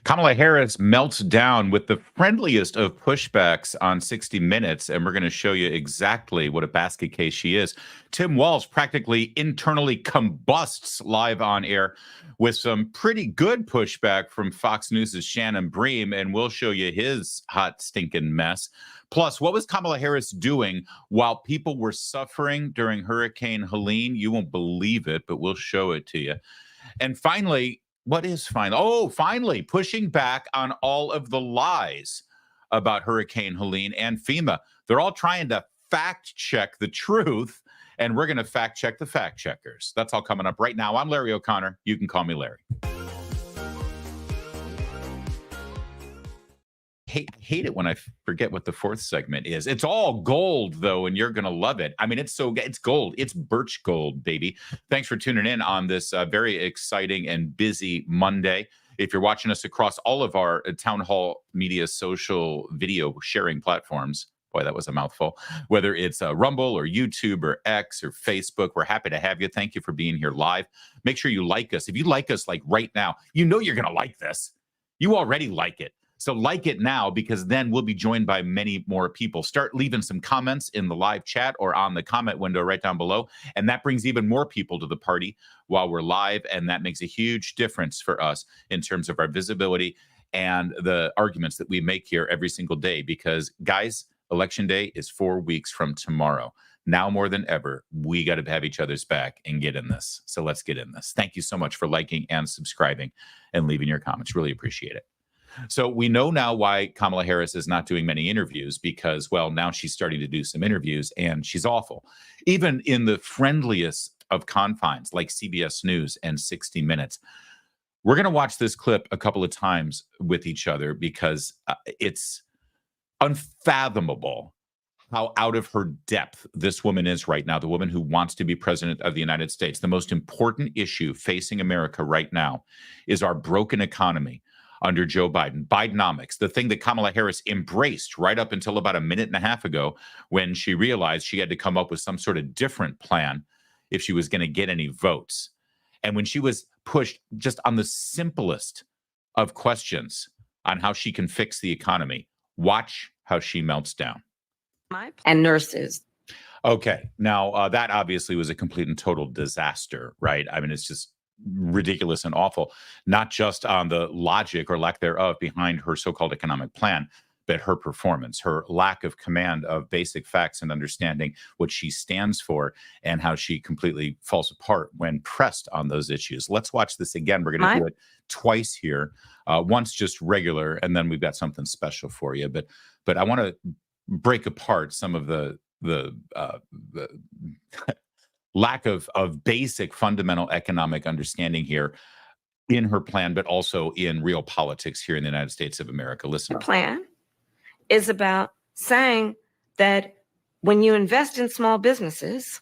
Kamala Harris melts down with the friendliest of pushbacks on 60 Minutes, and we're going to show you exactly what a basket case she is. Tim Walz practically internally combusts live on air with some pretty good pushback from Fox News' Shannon Bream, and we'll show you his hot, stinking mess. Plus, what was Kamala Harris doing while people were suffering during Hurricane Helene? You won't believe it, but we'll show it to you. And finally, what is finally? Oh, finally, pushing back on all of the lies about Hurricane Helene and FEMA. They're all trying to fact check the truth, and we're going to fact check the fact checkers. That's all coming up right now. I'm Larry O'Connor. You can call me Larry. Hate it when I forget what the fourth segment is. It's all gold, though, and you're going to love it. I mean, it's gold. It's birch gold, baby. Thanks for tuning in on this very exciting and busy Monday. If you're watching us across all of our Town Hall Media social video sharing platforms, boy, that was a mouthful, whether it's Rumble or YouTube or X or Facebook, we're happy to have you. Thank you for being here live. Make sure you like us. If you like us like right now, you know you're going to like this. You already like it. So like it now, because then we'll be joined by many more people. Start leaving some comments in the live chat or on the comment window right down below. And that brings even more people to the party while we're live. And that makes a huge difference for us in terms of our visibility and the arguments that we make here every single day. Because, guys, Election Day is 4 weeks from tomorrow. Now more than ever, we got to have each other's back and get in this. So let's get in this. Thank you so much for liking and subscribing and leaving your comments. Really appreciate it. So we know now why Kamala Harris is not doing many interviews because, well, now she's starting to do some interviews and she's awful. Even in the friendliest of confines like CBS News and 60 Minutes. We're going to watch this clip a couple of times with each other because it's unfathomable how out of her depth this woman is right now, the woman who wants to be president of the United States. The most important issue facing America right now is our broken economy under Joe Biden. Bidenomics, the thing that Kamala Harris embraced right up until about a minute and a half ago when she realized she had to come up with some sort of different plan if she was going to get any votes. And when she was pushed just on the simplest of questions on how she can fix the economy, watch how she melts down. And nurses. Okay, now that obviously was a complete and total disaster, right? I mean, it's just ridiculous and awful, not just on the logic or lack thereof behind her so-called economic plan, but her performance, her lack of command of basic facts and understanding what she stands for and how she completely falls apart when pressed on those issues. Let's watch this again. We're going to do it twice here, once just regular, and then we've got something special for you. But I want to break apart some of the lack of basic fundamental economic understanding here in her plan, but also in real politics here in the United States of America. Listen. The plan is about saying that when you invest in small businesses,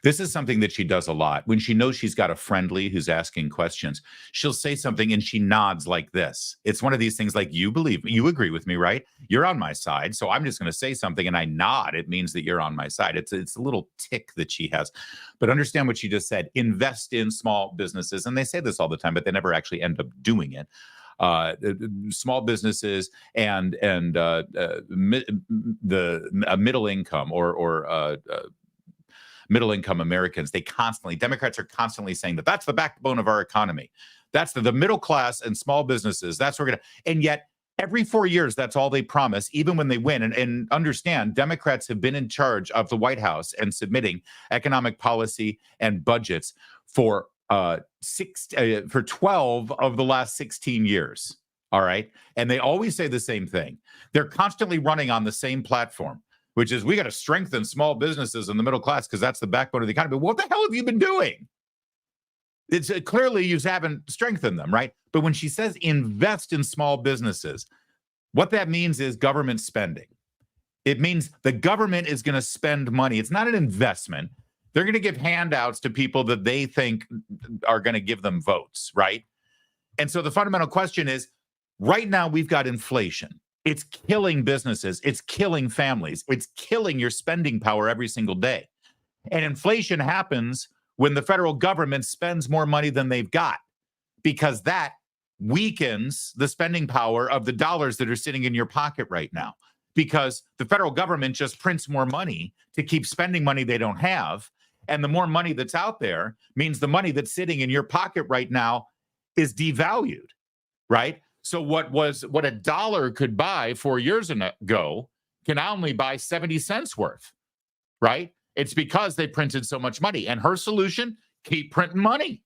this is something that she does a lot. When she knows she's got a friendly who's asking questions, she'll say something and she nods like this. It's one of these things like, you believe me, you agree with me, right? You're on my side. So I'm just going to say something and I nod. It means that you're on my side. It's a little tick that she has. But understand what she just said. Invest in small businesses. And they say this all the time, but they never actually end up doing it. Small businesses and the middle income or middle income Americans, Democrats are constantly saying that that's the backbone of our economy. That's the middle class and small businesses. That's what we're going to, and yet every 4 years, that's all they promise, even when they win. And understand, Democrats have been in charge of the White House and submitting economic policy and budgets for 12 of the last 16 years. All right. And they always say the same thing. They're constantly running on the same platform, which is we got to strengthen small businesses in the middle class because that's the backbone of the economy. What the hell have you been doing? It's clearly you haven't strengthened them, right? But when she says invest in small businesses, what that means is government spending. It means the government is going to spend money. It's not an investment. They're going to give handouts to people that they think are going to give them votes, right? And so the fundamental question is, right now we've got inflation. It's killing businesses. It's killing families. It's killing your spending power every single day. And inflation happens when the federal government spends more money than they've got, because that weakens the spending power of the dollars that are sitting in your pocket right now, because the federal government just prints more money to keep spending money they don't have. And the more money that's out there means the money that's sitting in your pocket right now is devalued, right? So what a dollar could buy 4 years ago can only buy 70 cents worth, right? It's because they printed so much money. And her solution, keep printing money,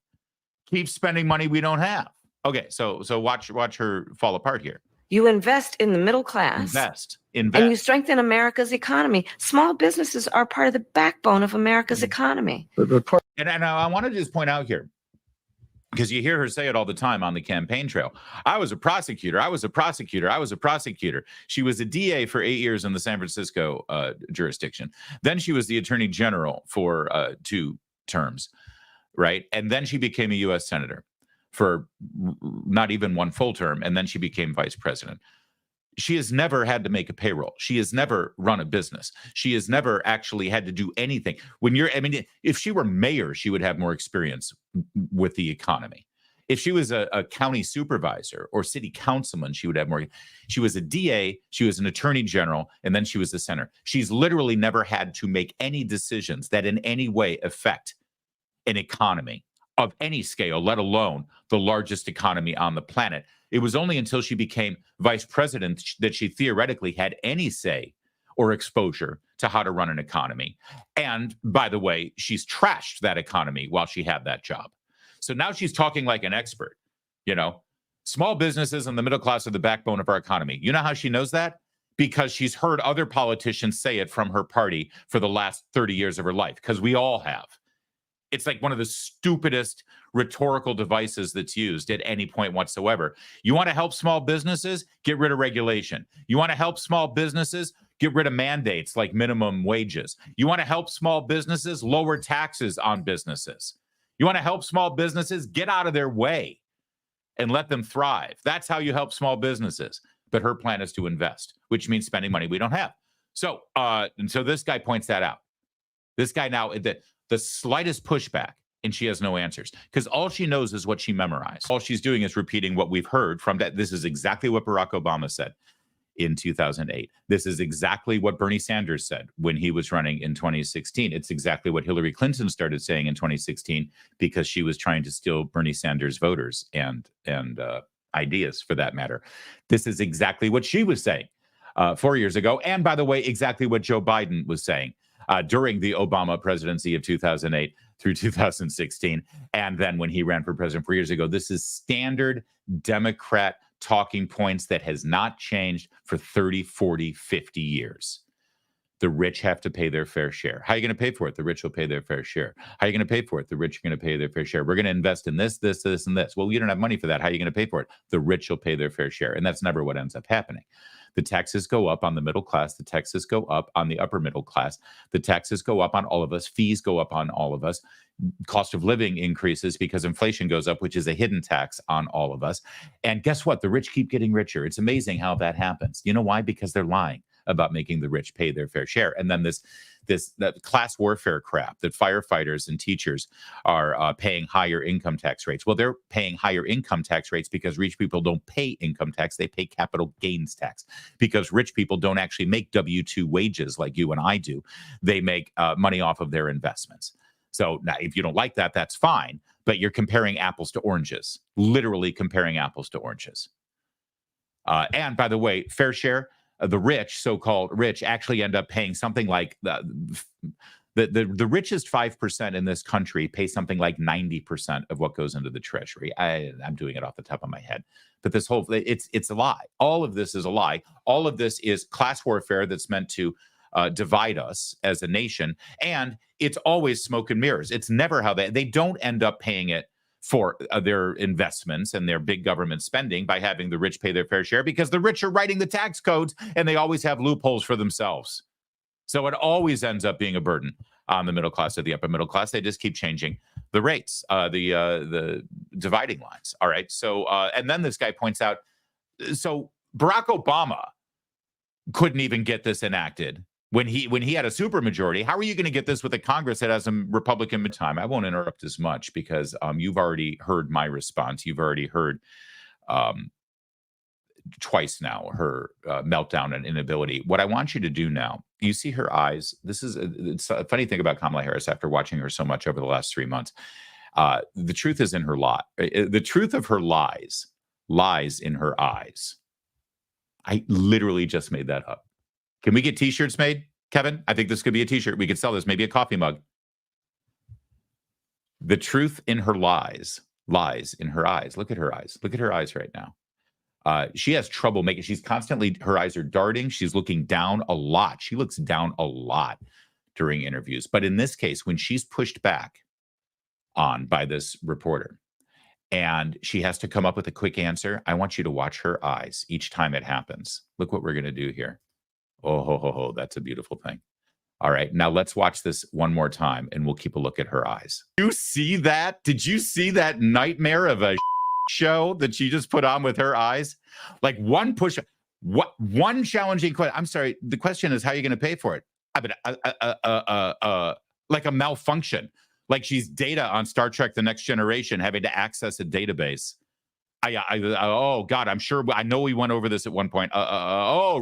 keep spending money we don't have. Okay, so watch her fall apart here. You invest in the middle class. Invest. And you strengthen America's economy. Small businesses are part of the backbone of America's economy. And I want to just point out here, because you hear her say it all the time on the campaign trail. I was a prosecutor. She was a DA for 8 years in the San Francisco jurisdiction. Then she was the attorney general for 2 terms, right? And then she became a U.S. senator for not even 1 full term. And then she became vice president. She has never had to make a payroll. She has never run a business. She has never actually had to do anything. If she were mayor, she would have more experience with the economy. If she was a county supervisor or city councilman, she would have more. She was a DA, she was an attorney general, and then she was a senator. She's literally never had to make any decisions that in any way affect an economy of any scale, let alone the largest economy on the planet. It was only until she became vice president that she theoretically had any say or exposure to how to run an economy. And by the way, she's trashed that economy while she had that job. So now she's talking like an expert. Small businesses and the middle class are the backbone of our economy. You know how she knows that? Because she's heard other politicians say it from her party for the last 30 years of her life, because we all have. It's like one of the stupidest rhetorical devices that's used at any point whatsoever. You want to help small businesses? Get rid of regulation. You want to help small businesses? Get rid of mandates like minimum wages. You want to help small businesses? Lower taxes on businesses. You want to help small businesses? Get out of their way and let them thrive. That's how you help small businesses. But her plan is to invest, which means spending money we don't have. So this guy points that out. This guy now, the slightest pushback, and she has no answers, because all she knows is what she memorized. All she's doing is repeating what we've heard from that. This is exactly what Barack Obama said in 2008. This is exactly what Bernie Sanders said when he was running in 2016. It's exactly what Hillary Clinton started saying in 2016, because she was trying to steal Bernie Sanders voters and ideas, for that matter. This is exactly what she was saying 4 years ago. And by the way, exactly what Joe Biden was saying during the Obama presidency of 2008 through 2016. And then when he ran for president 4 years ago. This is standard Democrat talking points that has not changed for 30, 40, 50 years. The rich have to pay their fair share. How are you going to pay for it? The rich will pay their fair share. How are you going to pay for it? The rich are going to pay their fair share. We're going to invest in this, this, this, and this. Well, we don't have money for that. How are you going to pay for it? The rich will pay their fair share. And that's never what ends up happening. The taxes go up on the middle class. The taxes go up on the upper middle class. The taxes go up on all of us. Fees go up on all of us. Cost of living increases because inflation goes up, which is a hidden tax on all of us. And guess what? The rich keep getting richer. It's amazing how that happens. You know why? Because they're lying about making the rich pay their fair share. And then that class warfare crap that firefighters and teachers are paying higher income tax rates. Well, they're paying higher income tax rates because rich people don't pay income tax. They pay capital gains tax, because rich people don't actually make W-2 wages like you and I do. They make money off of their investments. So now, if you don't like that, that's fine. But you're comparing apples to oranges, literally comparing apples to oranges. And by the way, fair share, the rich, so-called rich, actually end up paying something like the richest 5% in this country pay something like 90% of what goes into the treasury. I'm doing it off the top of my head, but this whole it's a lie. All of this is a lie. All of this is class warfare that's meant to divide us as a nation, and it's always smoke and mirrors. It's never how they don't end up paying it for their investments and their big government spending by having the rich pay their fair share, because the rich are writing the tax codes and they always have loopholes for themselves. So it always ends up being a burden on the middle class or the upper middle class. They just keep changing the rates, the dividing lines. All right. So and then this guy points out, so Barack Obama couldn't even get this enacted when he had a supermajority. How are you going to get this with a Congress that has a Republican time? I won't interrupt as much because you've already heard my response. You've already heard twice now, her meltdown and inability. What I want you to do now, you see her eyes. This is it's a funny thing about Kamala Harris after watching her so much over the last 3 months. The truth is in her lie. The truth of her lies lies in her eyes. I literally just made that up. Can we get t-shirts made, Kevin? I think this could be a t-shirt. We could sell this, maybe a coffee mug. The truth in her lies lies in her eyes. Look at her eyes. Look at her eyes right now. She has trouble making, she's constantly, her eyes are darting. She's looking down a lot. She looks down a lot during interviews. But in this case, when she's pushed back on by this reporter and she has to come up with a quick answer, I want you to watch her eyes each time it happens. Look what we're going to do here. Oh, ho, ho, ho. That's a beautiful thing. All right, now let's watch this one more time and we'll keep a look at her eyes. You see that? Did you see that nightmare of a show that she just put on with her eyes? Like one challenging question. I'm sorry. The question is, how are you going to pay for it? Like a malfunction. Like she's Data on Star Trek: The Next Generation, having to access a database. Oh God, I'm sure. I know we went over this at one point.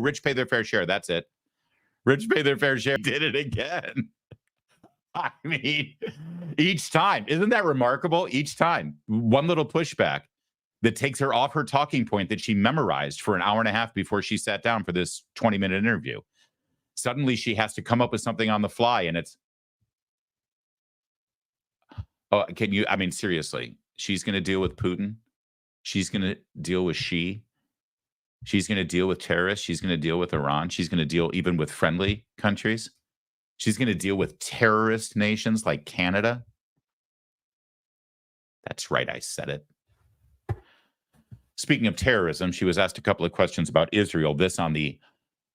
Rich pay their fair share. That's it. Rich pay their fair share. Did it again. I mean, each time. Isn't that remarkable? Each time. One little pushback that takes her off her talking point that she memorized for an hour and a half before she sat down for this 20-minute interview. Suddenly she has to come up with something on the fly, and it's, I mean, seriously, she's going to deal with Putin. She's going to deal with Xi. She's going to deal with terrorists. She's going to deal with Iran. She's going to deal even with friendly countries. She's going to deal with terrorist nations like Canada. That's right, I said it. Speaking of terrorism, she was asked a couple of questions about Israel, this on the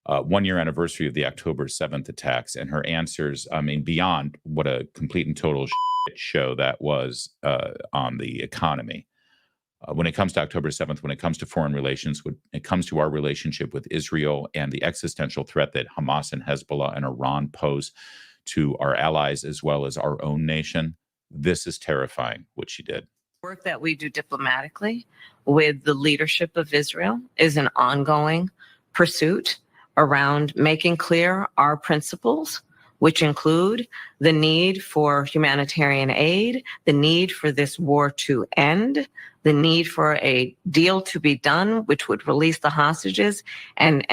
1-year anniversary of the October 7th attacks, and her answers, I mean, beyond what a complete and total shit show that was on the economy. When it comes to October 7th, when it comes to foreign relations, when it comes to our relationship with Israel and the existential threat that Hamas and Hezbollah and Iran pose to our allies as well as our own nation, this is terrifying, what she did. Work that we do diplomatically with the leadership of Israel is an ongoing pursuit around making clear our principles, which include the need for humanitarian aid, the need for this war to end, the need for a deal to be done, which would release the hostages and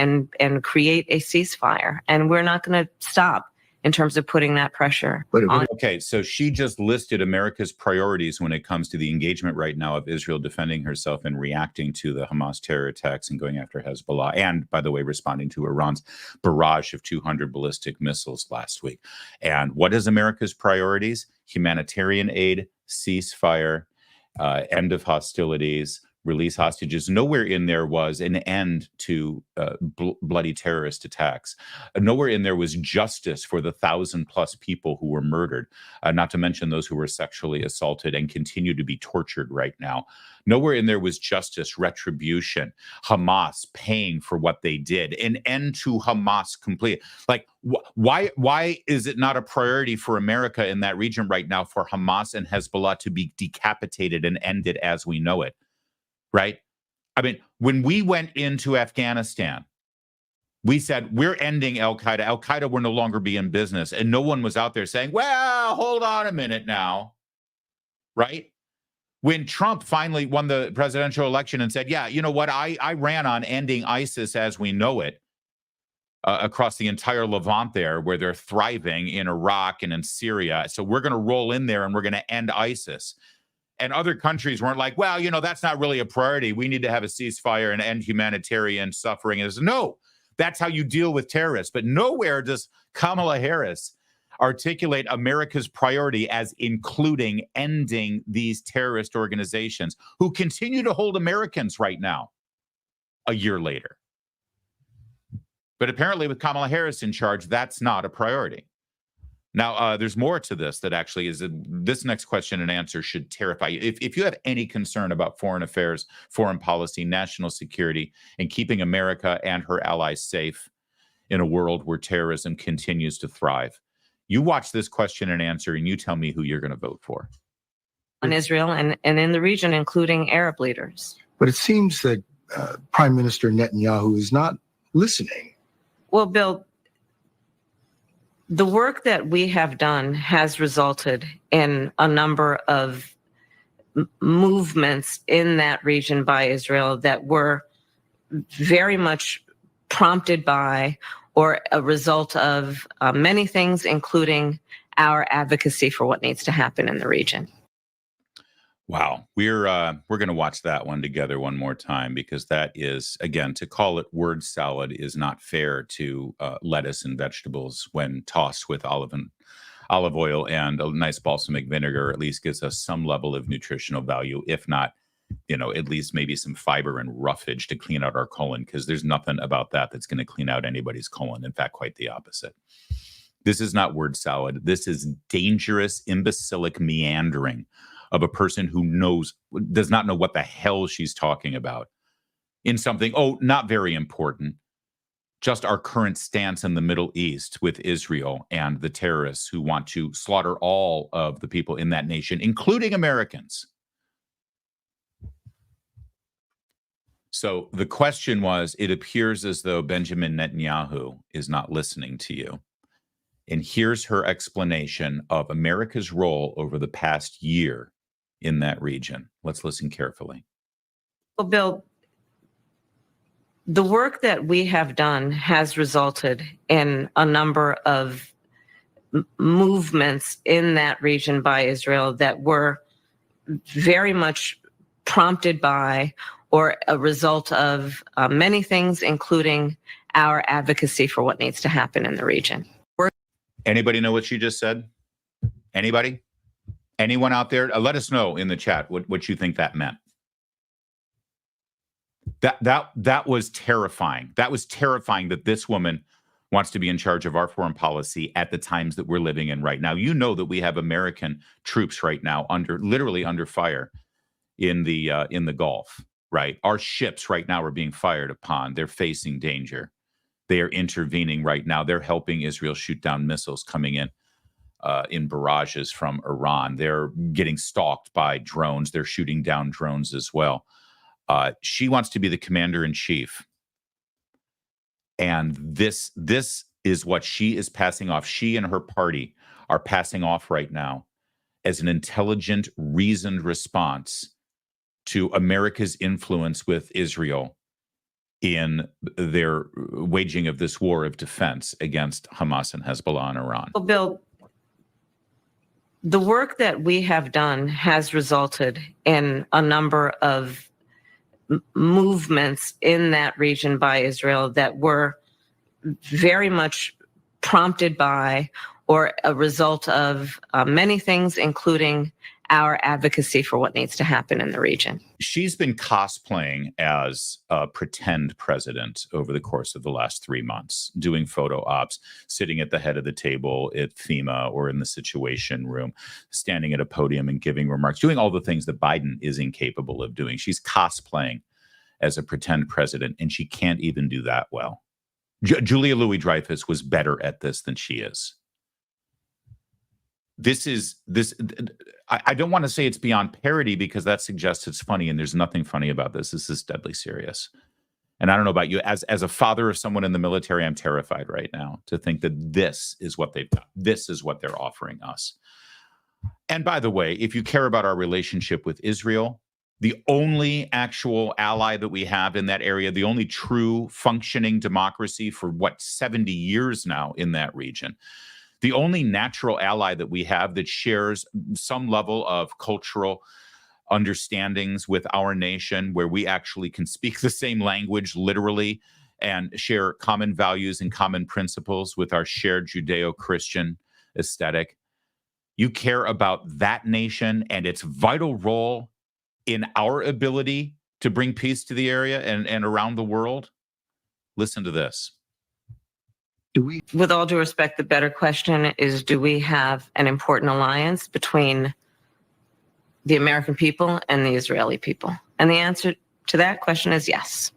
create a ceasefire. And we're not going to stop in terms of putting that pressure on. Okay, so she just listed America's priorities when it comes to the engagement right now of Israel defending herself and reacting to the Hamas terror attacks and going after Hezbollah. And, by the way, responding to Iran's barrage of 200 ballistic missiles last week. And what is America's priorities? Humanitarian aid, ceasefire, end of hostilities, release hostages. Nowhere in there was an end to bloody terrorist attacks. Nowhere in there was justice for the 1,000+ people who were murdered, not to mention those who were sexually assaulted and continue to be tortured right now. Nowhere in there was justice, retribution, Hamas paying for what they did, an end to Hamas complete. Like, why is it not a priority for America in that region right now for Hamas and Hezbollah to be decapitated and ended as we know it? Right? I mean, when we went into Afghanistan, we said, we're ending Al-Qaeda. Al-Qaeda will no longer be in business. And no one was out there saying, well, hold on a minute now. Right? When Trump finally won the presidential election and said, yeah, you know what? I ran on ending ISIS as we know it across the entire Levant there, where they're thriving in Iraq and in Syria. So we're going to roll in there and we're going to end ISIS. And other countries weren't like, well, you know, that's not really a priority. We need to have a ceasefire and end humanitarian suffering. And no, that's how you deal with terrorists. But nowhere does Kamala Harris articulate America's priority as including ending these terrorist organizations who continue to hold Americans right now, a year later. But apparently with Kamala Harris in charge, that's not a priority. Now, there's more to this that actually is this next question and answer should terrify you. If you have any concern about foreign affairs, foreign policy, national security, and keeping America and her allies safe in a world where terrorism continues to thrive, you watch this question and answer and you tell me who you're going to vote for. On Israel and in the region, including Arab leaders. But it seems that Prime Minister Netanyahu is not listening. Well, Bill, the work that we have done has resulted in a number of movements in that region by Israel that were very much prompted by or a result of many things, including our advocacy for what needs to happen in the region. Wow, we're going to watch that one together one more time, because that is, again, to call it word salad is not fair to lettuce and vegetables when tossed with olive oil and a nice balsamic vinegar. At least gives us some level of nutritional value, if not, at least maybe some fiber and roughage to clean out our colon, because there's nothing about that that's going to clean out anybody's colon. In fact, quite the opposite. This is not word salad. This is dangerous, imbecilic meandering of a person who does not know what the hell she's talking about in something, not very important, just our current stance in the Middle East with Israel and the terrorists who want to slaughter all of the people in that nation, including Americans. So the question was, it appears as though Benjamin Netanyahu is not listening to you. And here's her explanation of America's role over the past year in that region. Let's listen carefully. Well, Bill, the work that we have done has resulted in a number of movements in that region by Israel that were very much prompted by or a result of many things, including our advocacy for what needs to happen in the region. Anybody know what she just said? Anybody? Anyone out there? Let us know in the chat what you think that meant. That was terrifying. That was terrifying that this woman wants to be in charge of our foreign policy at the times that we're living in right now. You know that we have American troops right now literally under fire in the Gulf, right? Our ships right now are being fired upon. They're facing danger. They are intervening right now. They're helping Israel shoot down missiles coming in barrages from Iran. They're getting stalked by drones. They're shooting down drones as well. She wants to be the commander-in-chief. And this is what she is passing off. She and her party are passing off right now as an intelligent, reasoned response to America's influence with Israel in their waging of this war of defense against Hamas and Hezbollah and Iran. Well, Bill, the work that we have done has resulted in a number of movements in that region by Israel that were very much prompted by or a result of many things, including our advocacy for what needs to happen in the region. She's been cosplaying as a pretend president over the course of the last 3 months, doing photo ops, sitting at the head of the table at FEMA or in the Situation Room, standing at a podium and giving remarks, doing all the things that Biden is incapable of doing. She's cosplaying as a pretend president, and she can't even do that well. Julia Louis-Dreyfus was better at this than she is. I don't want to say it's beyond parody, because that suggests it's funny, and there's nothing funny about this. This is deadly serious. And I don't know about you, as a father of someone in the military, I'm terrified right now to think that this is what they've done. This is what they're offering us. And by the way, if you care about our relationship with Israel, the only actual ally that we have in that area, the only true functioning democracy for 70 years now in that region, the only natural ally that we have that shares some level of cultural understandings with our nation, where we actually can speak the same language literally and share common values and common principles with our shared Judeo-Christian aesthetic. You care about that nation and its vital role in our ability to bring peace to the area and around the world. Listen to this. With all due respect, the better question is, do we have an important alliance between the American people and the Israeli people? And the answer to that question is yes.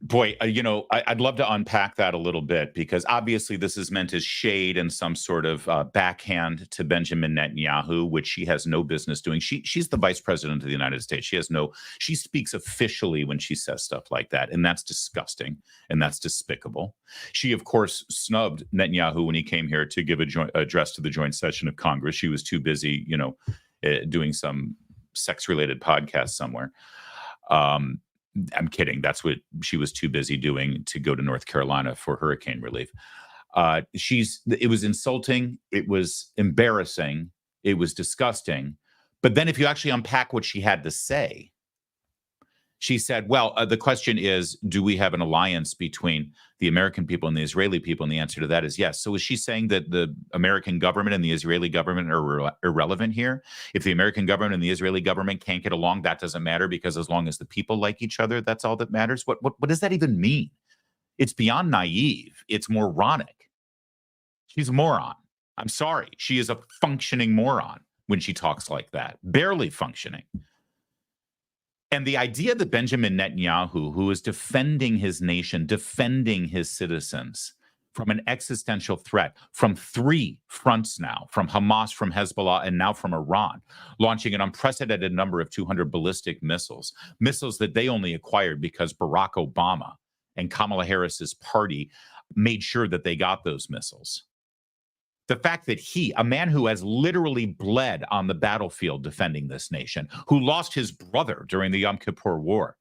Boy, I'd love to unpack that a little bit, because obviously this is meant as shade and some sort of backhand to Benjamin Netanyahu, which she has no business doing. She's the vice president of the United States. She speaks officially when she says stuff like that, and that's disgusting and that's despicable. She, of course, snubbed Netanyahu when he came here to give a joint address to the joint session of Congress. She was too busy, doing some sex-related podcast somewhere. I'm kidding. That's what she was too busy doing to go to North Carolina for hurricane relief. It was insulting. It was embarrassing. It was disgusting. But then if you actually unpack what she had to say, she said, well, the question is, do we have an alliance between the American people and the Israeli people? And the answer to that is yes. So is she saying that the American government and the Israeli government are irrelevant here? If the American government and the Israeli government can't get along, that doesn't matter, because as long as the people like each other, that's all that matters. What does that even mean? It's beyond naive. It's moronic. She's a moron. I'm sorry. She is a functioning moron when she talks like that, barely functioning. And the idea that Benjamin Netanyahu, who is defending his nation, defending his citizens from an existential threat from 3 fronts now, from Hamas, from Hezbollah, and now from Iran, launching an unprecedented number of 200 ballistic missiles that they only acquired because Barack Obama and Kamala Harris's party made sure that they got those missiles. The fact that he, a man who has literally bled on the battlefield defending this nation, who lost his brother during the Yom Kippur War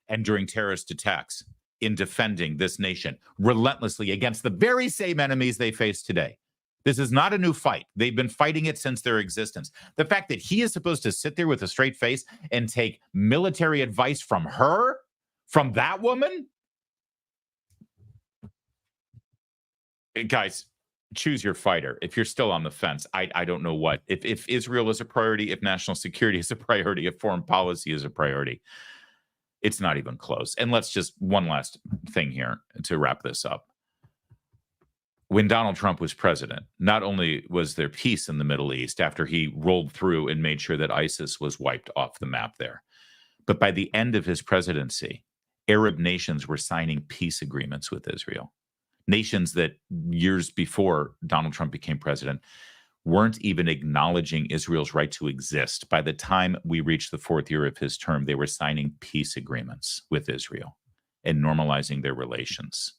and during terrorist attacks in defending this nation relentlessly against the very same enemies they face today. This is not a new fight. They've been fighting it since their existence. The fact that he is supposed to sit there with a straight face and take military advice from her, from that woman? Guys, choose your fighter. If you're still on the fence, I don't know what. If Israel is a priority, if national security is a priority, if foreign policy is a priority, it's not even close. And let's just, one last thing here to wrap this up. When Donald Trump was president, not only was there peace in the Middle East after he rolled through and made sure that ISIS was wiped off the map there, but by the end of his presidency, Arab nations were signing peace agreements with Israel. Nations that years before Donald Trump became president weren't even acknowledging Israel's right to exist. By the time we reached the 4th year of his term, they were signing peace agreements with Israel and normalizing their relations.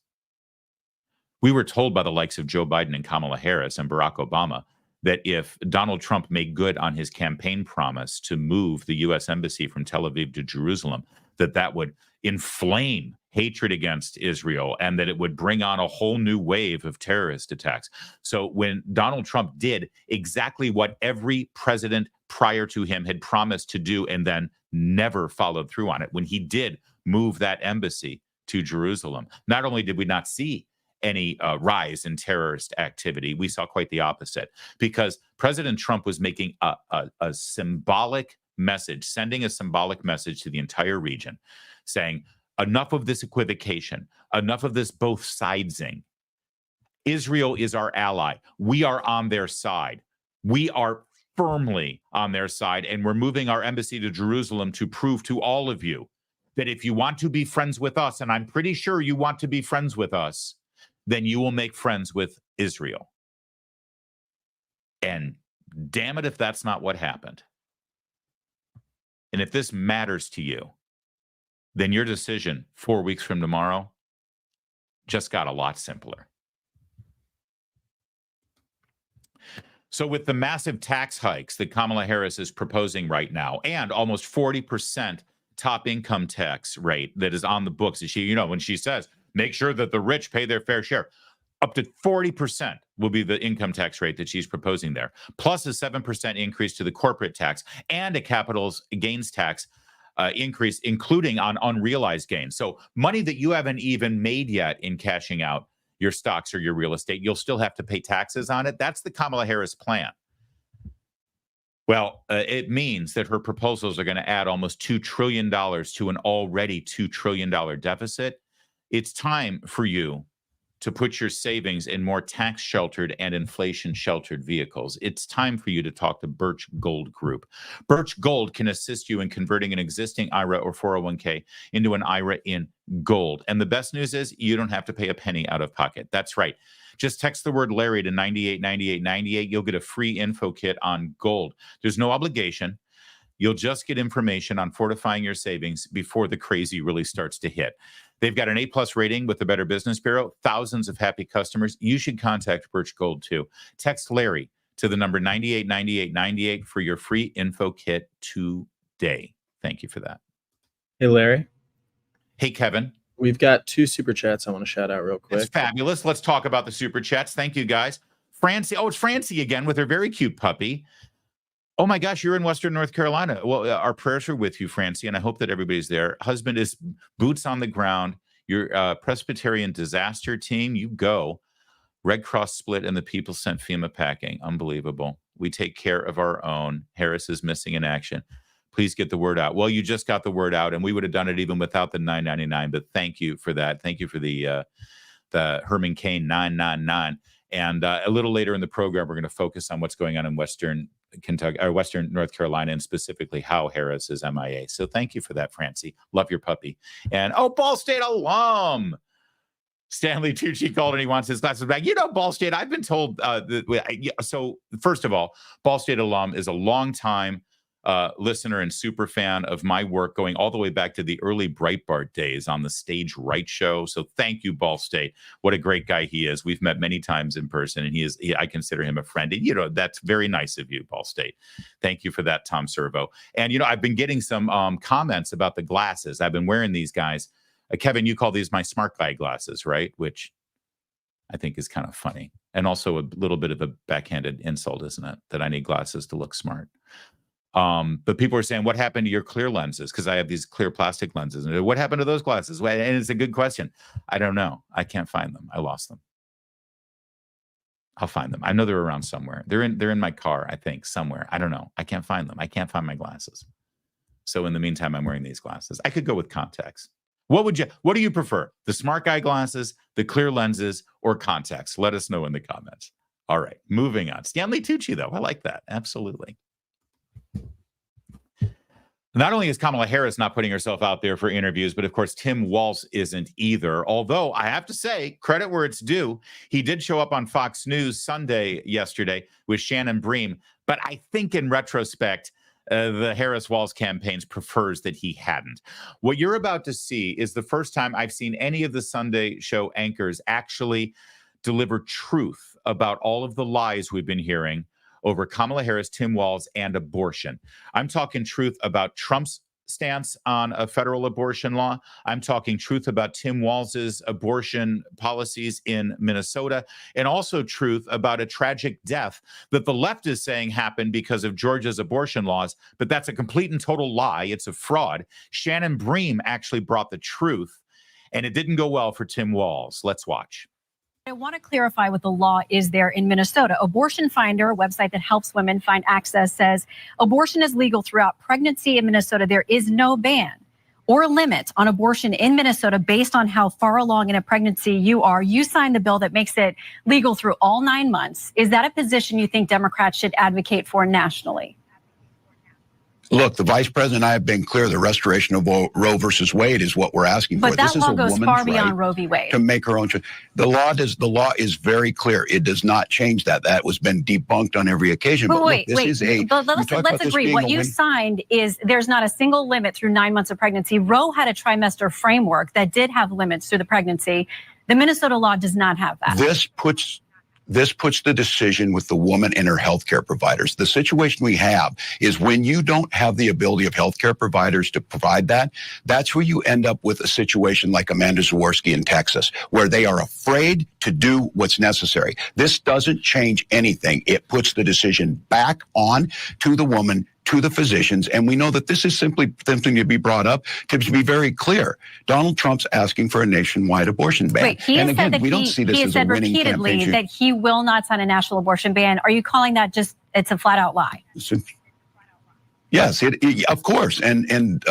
We were told by the likes of Joe Biden and Kamala Harris and Barack Obama that if Donald Trump made good on his campaign promise to move the U.S. embassy from Tel Aviv to Jerusalem, that would inflame hatred against Israel and that it would bring on a whole new wave of terrorist attacks. So when Donald Trump did exactly what every president prior to him had promised to do and then never followed through on it, when he did move that embassy to Jerusalem, not only did we not see any rise in terrorist activity, we saw quite the opposite, because President Trump was making a symbolic message, sending a symbolic message to the entire region, saying, enough of this equivocation, enough of this both sidesing. Israel is our ally. We are on their side. We are firmly on their side, and we're moving our embassy to Jerusalem to prove to all of you that if you want to be friends with us, and I'm pretty sure you want to be friends with us, then you will make friends with Israel. And damn it if that's not what happened. And if this matters to you, then your decision 4 weeks from tomorrow just got a lot simpler. So with the massive tax hikes that Kamala Harris is proposing right now, and almost 40% top income tax rate that is on the books, when she says, make sure that the rich pay their fair share, up to 40% will be the income tax rate that she's proposing there, plus a 7% increase to the corporate tax and a capital gains tax increase, including on unrealized gains. So money that you haven't even made yet in cashing out your stocks or your real estate, you'll still have to pay taxes on it. That's the Kamala Harris plan. Well, it means that her proposals are going to add almost $2 trillion to an already $2 trillion deficit. It's time for you to put your savings in more tax-sheltered and inflation-sheltered vehicles. It's time for you to talk to Birch Gold Group. Birch Gold can assist you in converting an existing IRA or 401k into an IRA in gold. And the best news is you don't have to pay a penny out of pocket. That's right. Just text the word Larry to 989898. You'll get a free info kit on gold. There's no obligation. You'll just get information on fortifying your savings before the crazy really starts to hit. They've got an A+ rating with the Better Business Bureau, thousands of happy customers. You should contact Birch Gold too. Text Larry to the number 989898 for your free info kit today. Thank you for that. Hey, Larry. Hey, Kevin. We've got 2 super chats I want to shout out real quick. It's fabulous. Let's talk about the super chats. Thank you, guys. Francie. Oh, it's Francie again with her very cute puppy. Oh my gosh, you're in Western North Carolina. Well, our prayers are with you, Francie, and I hope that everybody's there. Husband is boots on the ground. Your Presbyterian disaster team, you go. Red Cross split and the people sent FEMA packing. Unbelievable. We take care of our own. Harris is missing in action. Please get the word out. Well, you just got the word out, and we would have done it even without the $9.99. But thank you for that. Thank you for the Hurricane 999. And a little later in the program, we're going to focus on what's going on in Western Kentucky or Western North Carolina, and specifically how Harris is MIA. So thank you for that, Francie. Love your puppy. And Ball State alum Stanley Tucci called and he wants his glasses back. You know, Ball State, I've been told so first of all, Ball State alum is a longtime listener and super fan of my work, going all the way back to the early Breitbart days on the Stage Right show. So thank you, Ball State. What a great guy he is. We've met many times in person, and I consider him a friend. And, you know, that's very nice of you, Ball State. Thank you for that, Tom Servo. And, you know, I've been getting some comments about the glasses. I've been wearing these guys. Kevin, you call these my smart guy glasses, right? Which I think is kind of funny. And also a little bit of a backhanded insult, isn't it? That I need glasses to look smart. But people are saying, what happened to your clear lenses? Because I have these clear plastic lenses. And what happened to those glasses? And it's a good question. I don't know. I can't find them. I lost them. I'll find them. I know they're around somewhere. They're in my car, I think, somewhere. I don't know. I can't find them. I can't find my glasses. So in the meantime, I'm wearing these glasses. I could go with contacts. What do you prefer? The smart guy glasses, the clear lenses, or contacts? Let us know in the comments. All right, moving on. Stanley Tucci, though. I like that. Absolutely. Not only is Kamala Harris not putting herself out there for interviews, but of course, Tim Walz isn't either. Although I have to say, credit where it's due. He did show up on Fox News Sunday yesterday with Shannon Bream. But I think in retrospect, the Harris-Walz campaigns prefers that he hadn't. What you're about to see is the first time I've seen any of the Sunday show anchors actually deliver truth about all of the lies we've been hearing over Kamala Harris, Tim Walz, and abortion. I'm talking truth about Trump's stance on a federal abortion law. I'm talking truth about Tim Walz's abortion policies in Minnesota, and also truth about a tragic death that the left is saying happened because of Georgia's abortion laws, but that's a complete and total lie. It's a fraud. Shannon Bream actually brought the truth, and it didn't go well for Tim Walz. Let's watch. I want to clarify what the law is there in Minnesota. Abortion Finder, a website that helps women find access, says abortion is legal throughout pregnancy in Minnesota. There is no ban or limit on abortion in Minnesota based on how far along in a pregnancy you are. You signed the bill that makes it legal through all 9 months. Is that a position you think Democrats should advocate for nationally? Look, the vice president and I have been clear. The restoration of Roe versus Wade is what we're asking for. But that law goes far beyond Roe v. Wade. To make her own choice. The law is very clear. It does not change that. That was been debunked on every occasion. But wait. Let's agree. What you signed is there's not a single limit through 9 months of pregnancy. Roe had a trimester framework that did have limits through the pregnancy. The Minnesota law does not have that. This puts the decision with the woman and her healthcare providers. The situation we have is when you don't have the ability of healthcare providers to provide that, that's where you end up with a situation like Amanda Zaworski in Texas, where they are afraid to do what's necessary. This doesn't change anything. It puts the decision back on to the woman, to the physicians, and we know that this is simply something to be brought up to be very clear. Donald Trump's asking for a nationwide abortion ban. Wait, he has said that he has said repeatedly that he will not sign a national abortion ban. Are you calling that it's a flat out lie? Yes, of course. And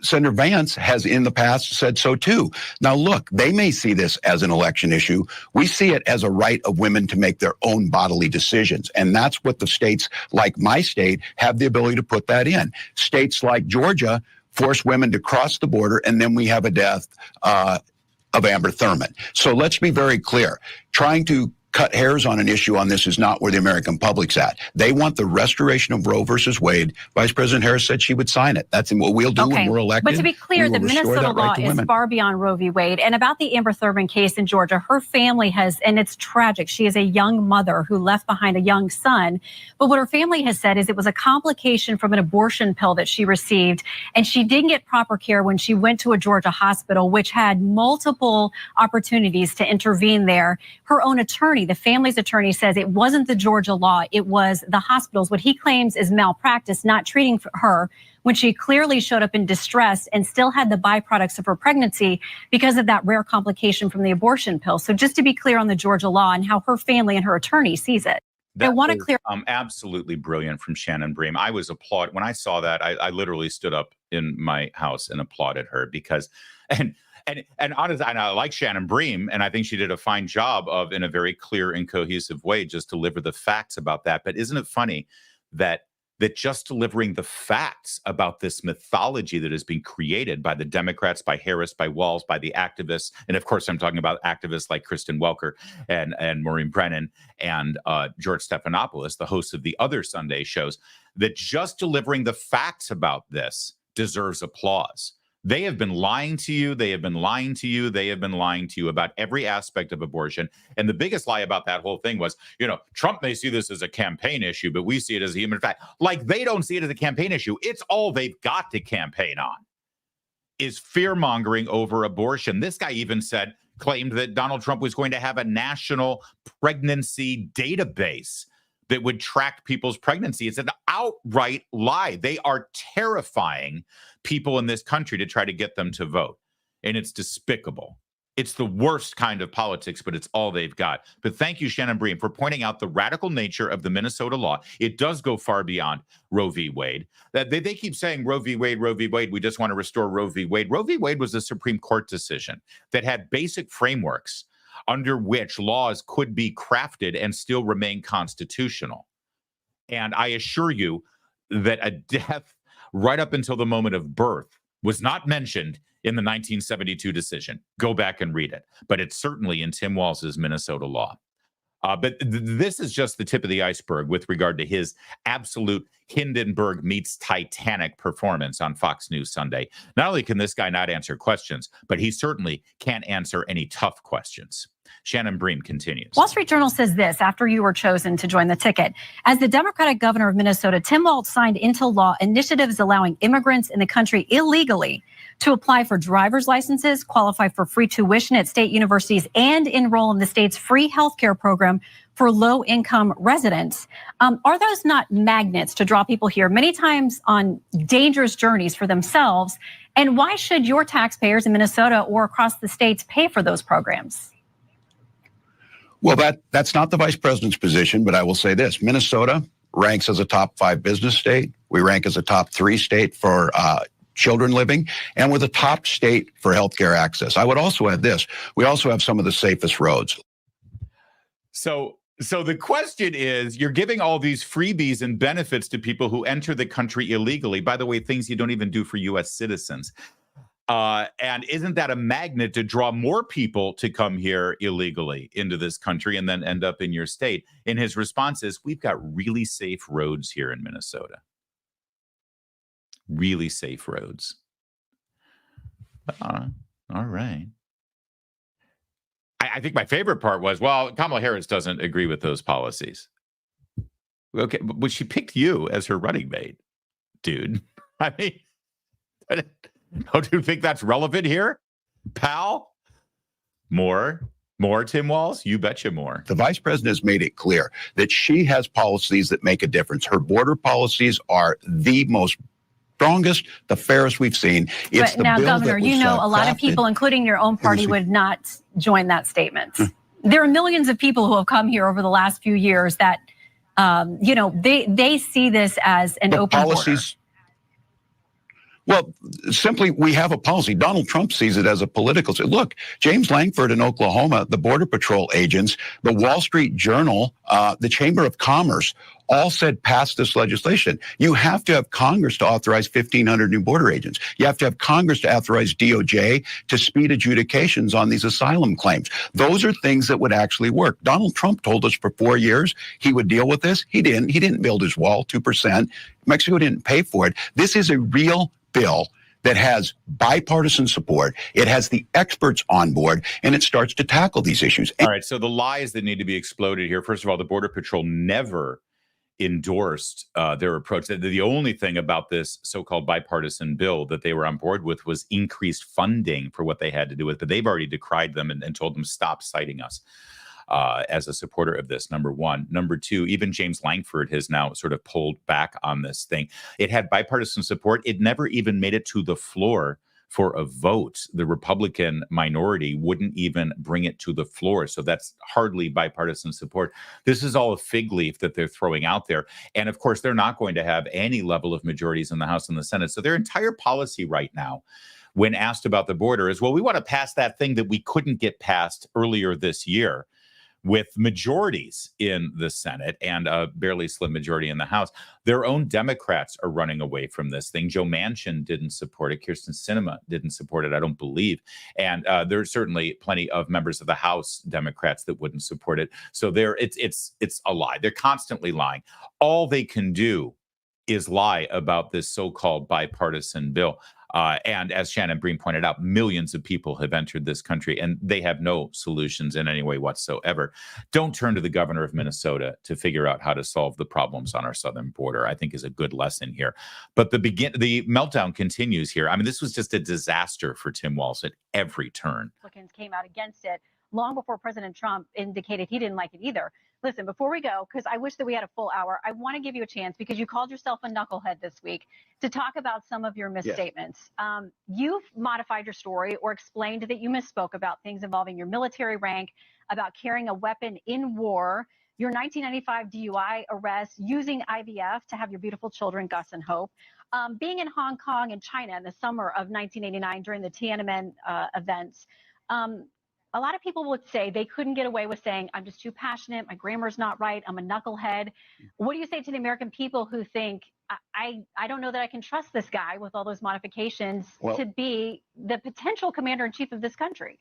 Senator Vance has in the past said so too. Now, look, they may see this as an election issue. We see it as a right of women to make their own bodily decisions. And that's what the states like my state have the ability to put that in. States like Georgia force women to cross the border, and then we have a death of Amber Thurman. So let's be very clear. Trying to cut hairs on an issue on this is not where the American public's at. They want the restoration of Roe versus Wade. Vice President Harris said she would sign it. That's what we'll do when we're elected. But to be clear, the Minnesota law is far beyond Roe v. Wade. And about the Amber Thurman case in Georgia, her family has, and it's tragic, she is a young mother who left behind a young son. But what her family has said is it was a complication from an abortion pill that she received. And she didn't get proper care when she went to a Georgia hospital, which had multiple opportunities to intervene there. Her own attorney, the family's attorney, says it wasn't the Georgia law, it was the hospitals. What he claims is malpractice, not treating her when she clearly showed up in distress and still had the byproducts of her pregnancy because of that rare complication from the abortion pill. So just to be clear on the Georgia law and how her family and her attorney sees it. That I want to was, clear. Absolutely brilliant from Shannon Bream. I was applauded when I saw that. I literally stood up in my house and applauded her because, and honestly, and I like Shannon Bream, and I think she did a fine job of, in a very clear and cohesive way, just deliver the facts about that. But isn't it funny that just delivering the facts about this mythology that has been created by the Democrats, by Harris, by Walz, by the activists, and of course I'm talking about activists like Kristen Welker and Maureen Brennan and George Stephanopoulos, the hosts of the other Sunday shows, that just delivering the facts about this deserves applause. They have been lying to you. They have been lying to you. They have been lying to you about every aspect of abortion. And the biggest lie about that whole thing was, Trump may see this as a campaign issue, but we see it as a human fact. Like, they don't see it as a campaign issue. It's all they've got to campaign on is fear-mongering over abortion. This guy even claimed that Donald Trump was going to have a national pregnancy database that would track people's pregnancy. It's an outright lie. They are terrifying people in this country to try to get them to vote. And it's despicable. It's the worst kind of politics, but it's all they've got. But thank you, Shannon Bream, for pointing out the radical nature of the Minnesota law. It does go far beyond Roe v. Wade. That they keep saying Roe v. Wade, Roe v. Wade. We just want to restore Roe v. Wade. Roe v. Wade was a Supreme Court decision that had basic frameworks under which laws could be crafted and still remain constitutional. And I assure you that a death right up until the moment of birth was not mentioned in the 1972 decision. Go back and read it. But it's certainly in Tim Walz's Minnesota law. But this is just the tip of the iceberg with regard to his absolute Hindenburg meets Titanic performance on Fox News Sunday. Not only can this guy not answer questions, but he certainly can't answer any tough questions. Shannon Bream continues. Wall Street Journal says this after you were chosen to join the ticket. As the Democratic governor of Minnesota, Tim Walz signed into law initiatives allowing immigrants in the country illegally to apply for driver's licenses, qualify for free tuition at state universities, and enroll in the state's free healthcare program for low-income residents. Are those not magnets to draw people here, many times on dangerous journeys for themselves? And why should your taxpayers in Minnesota or across the states pay for those programs? Well, that's not the vice president's position, but I will say this. Minnesota ranks as a top 5 business state. We rank as a top 3 state for children living, and we're the top state for healthcare access. I would also add this. We also have some of the safest roads. So the question is, you're giving all these freebies and benefits to people who enter the country illegally. By the way, things you don't even do for U.S. citizens. And isn't that a magnet to draw more people to come here illegally into this country and then end up in your state? And his response is, we've got really safe roads here in Minnesota. Really safe roads. All right. I think my favorite part was, well, Kamala Harris doesn't agree with those policies. Okay, but she picked you as her running mate, dude. I mean, don't you think that's relevant here, pal? More Tim Walz? You betcha more. The vice president has made it clear that she has policies that make a difference. Her border policies are the most strongest, the fairest we've seen. But now, Governor, you know, a lot of people, including your own party, would not join that statement. There are millions of people who have come here over the last few years that, they see this as an open border. Well, simply, we have a policy. Donald Trump sees it as a political. Look, James Langford in Oklahoma, the Border Patrol agents, the Wall Street Journal, the Chamber of Commerce, all said pass this legislation. You have to have Congress to authorize 1,500 new border agents. You have to have Congress to authorize DOJ to speed adjudications on these asylum claims. Those are things that would actually work. Donald Trump told us for 4 years he would deal with this. He didn't. He didn't build his wall, 2%. Mexico didn't pay for it. This is a real bill that has bipartisan support. It has the experts on board, and it starts to tackle these issues. All right, so the lies that need to be exploded here. First of all, the Border Patrol never endorsed their approach. The only thing about this so-called bipartisan bill that they were on board with was increased funding for what they had to do with, but they've already decried them and told them stop citing us as a supporter of this, number one. Number two, even James Langford has now sort of pulled back on this thing. It had bipartisan support. It never even made it to the floor for a vote. The Republican minority wouldn't even bring it to the floor. So that's hardly bipartisan support. This is all a fig leaf that they're throwing out there. And of course, they're not going to have any level of majorities in the House and the Senate. So their entire policy right now, when asked about the border, is, well, we want to pass that thing that we couldn't get passed earlier this year with majorities in the Senate and a barely slim majority in the House. Their own Democrats are running away from this thing. Joe Manchin didn't support it. Kirsten Sinema didn't support it, I don't believe. And there's certainly plenty of members of the House Democrats that wouldn't support it. So it's a lie. They're constantly lying. All they can do is lie about this so-called bipartisan bill. And as Shannon Bream pointed out, millions of people have entered this country and they have no solutions in any way whatsoever. Don't turn to the governor of Minnesota to figure out how to solve the problems on our southern border, I think is a good lesson here. But the meltdown continues here. I mean, this was just a disaster for Tim Walz at every turn. Republicans came out against it long before President Trump indicated he didn't like it either. Listen, before we go, because I wish that we had a full hour, I want to give you a chance, because you called yourself a knucklehead this week, to talk about some of your misstatements. Yes. You've modified your story or explained that you misspoke about things involving your military rank, about carrying a weapon in war, your 1995 DUI arrest, using IVF to have your beautiful children, Gus and Hope, being in Hong Kong and China in the summer of 1989 during the Tiananmen events. A lot of people would say they couldn't get away with saying, I'm just too passionate, my grammar's not right, I'm a knucklehead. What do you say to the American people who think, I don't know that I can trust this guy with all those modifications to be the potential commander-in-chief of this country?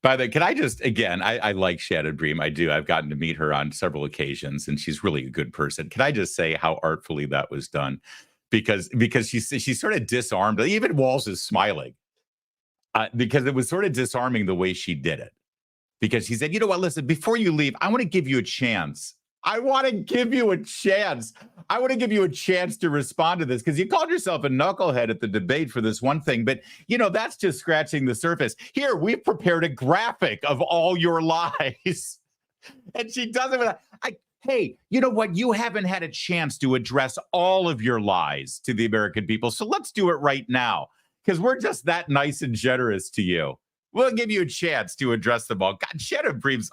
By the way, can I just, again, I like Shannon Bream. I do. I've gotten to meet her on several occasions, and she's really a good person. Can I just say how artfully that was done? Because she's sort of disarmed. Even Walz is smiling. Because it was sort of disarming the way she did it. Because she said, you know what, listen, before you leave, I want to give you a chance. I want to give you a chance. I want to give you a chance to respond to this, because you called yourself a knucklehead at the debate for this one thing. But, you know, that's just scratching the surface. Here, we've prepared a graphic of all your lies. And she does it with hey, you know what? You haven't had a chance to address all of your lies to the American people. So let's do it right now, because we're just that nice and generous to you. We'll give you a chance to address them all. God, Shannon Bream's,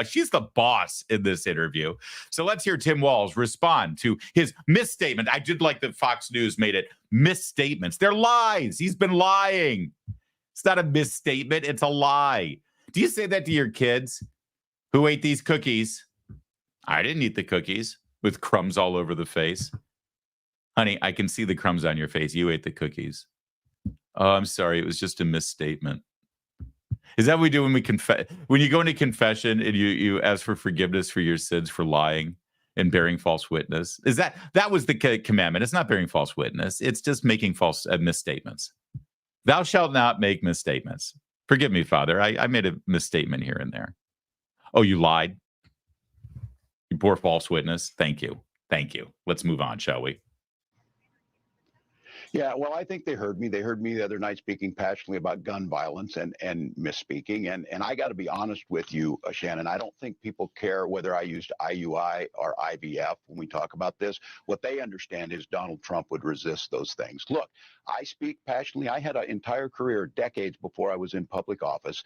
she's the boss in this interview. So let's hear Tim Walz respond to his misstatement. I did like that Fox News made it misstatements. They're lies. He's been lying. It's not a misstatement. It's a lie. Do you say that to your kids? Who ate these cookies? I didn't eat the cookies, with crumbs all over the face. Honey, I can see the crumbs on your face. You ate the cookies. Oh, I'm sorry. It was just a misstatement. Is that what we do when we confess? When you go into confession and you ask for forgiveness for your sins for lying and bearing false witness? Is that was the commandment? It's not bearing false witness. It's just making false misstatements. Thou shalt not make misstatements. Forgive me, Father. I made a misstatement here and there. Oh, you lied. You bore false witness. Thank you. Thank you. Let's move on, shall we? Yeah, well, I think they heard me. They heard me the other night speaking passionately about gun violence and misspeaking. And I got to be honest with you, Shannon, I don't think people care whether I used IUI or IVF when we talk about this. What they understand is Donald Trump would resist those things. Look, I speak passionately. I had an entire career, decades before I was in public office,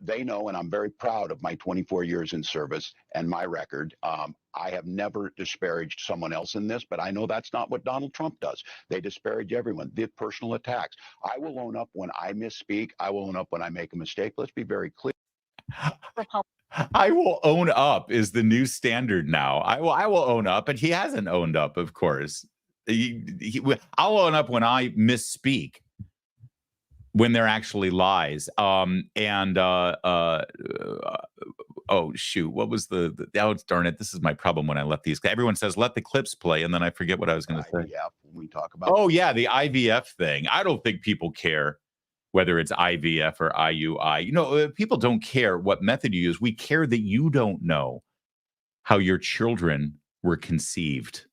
they know, and I'm very proud of my 24 years in service and my record. I have never disparaged someone else in this, but I know that's not what Donald Trump does. They disparage everyone, did personal attacks. I will own up when I misspeak. I will own up when I make a mistake. Let's be very clear. I will own up is the new standard now. I will own up, and he hasn't owned up, of course. I'll own up when I misspeak, when they're actually lies. Oh shoot, what was the oh darn it, this is my problem when I let these, everyone says let the clips play and then I forget what I was going to say. Yeah, when we talk about, oh yeah, the IVF thing. I don't think people care whether it's IVF or IUI. You know, people don't care what method you use. We care that you don't know how your children were conceived.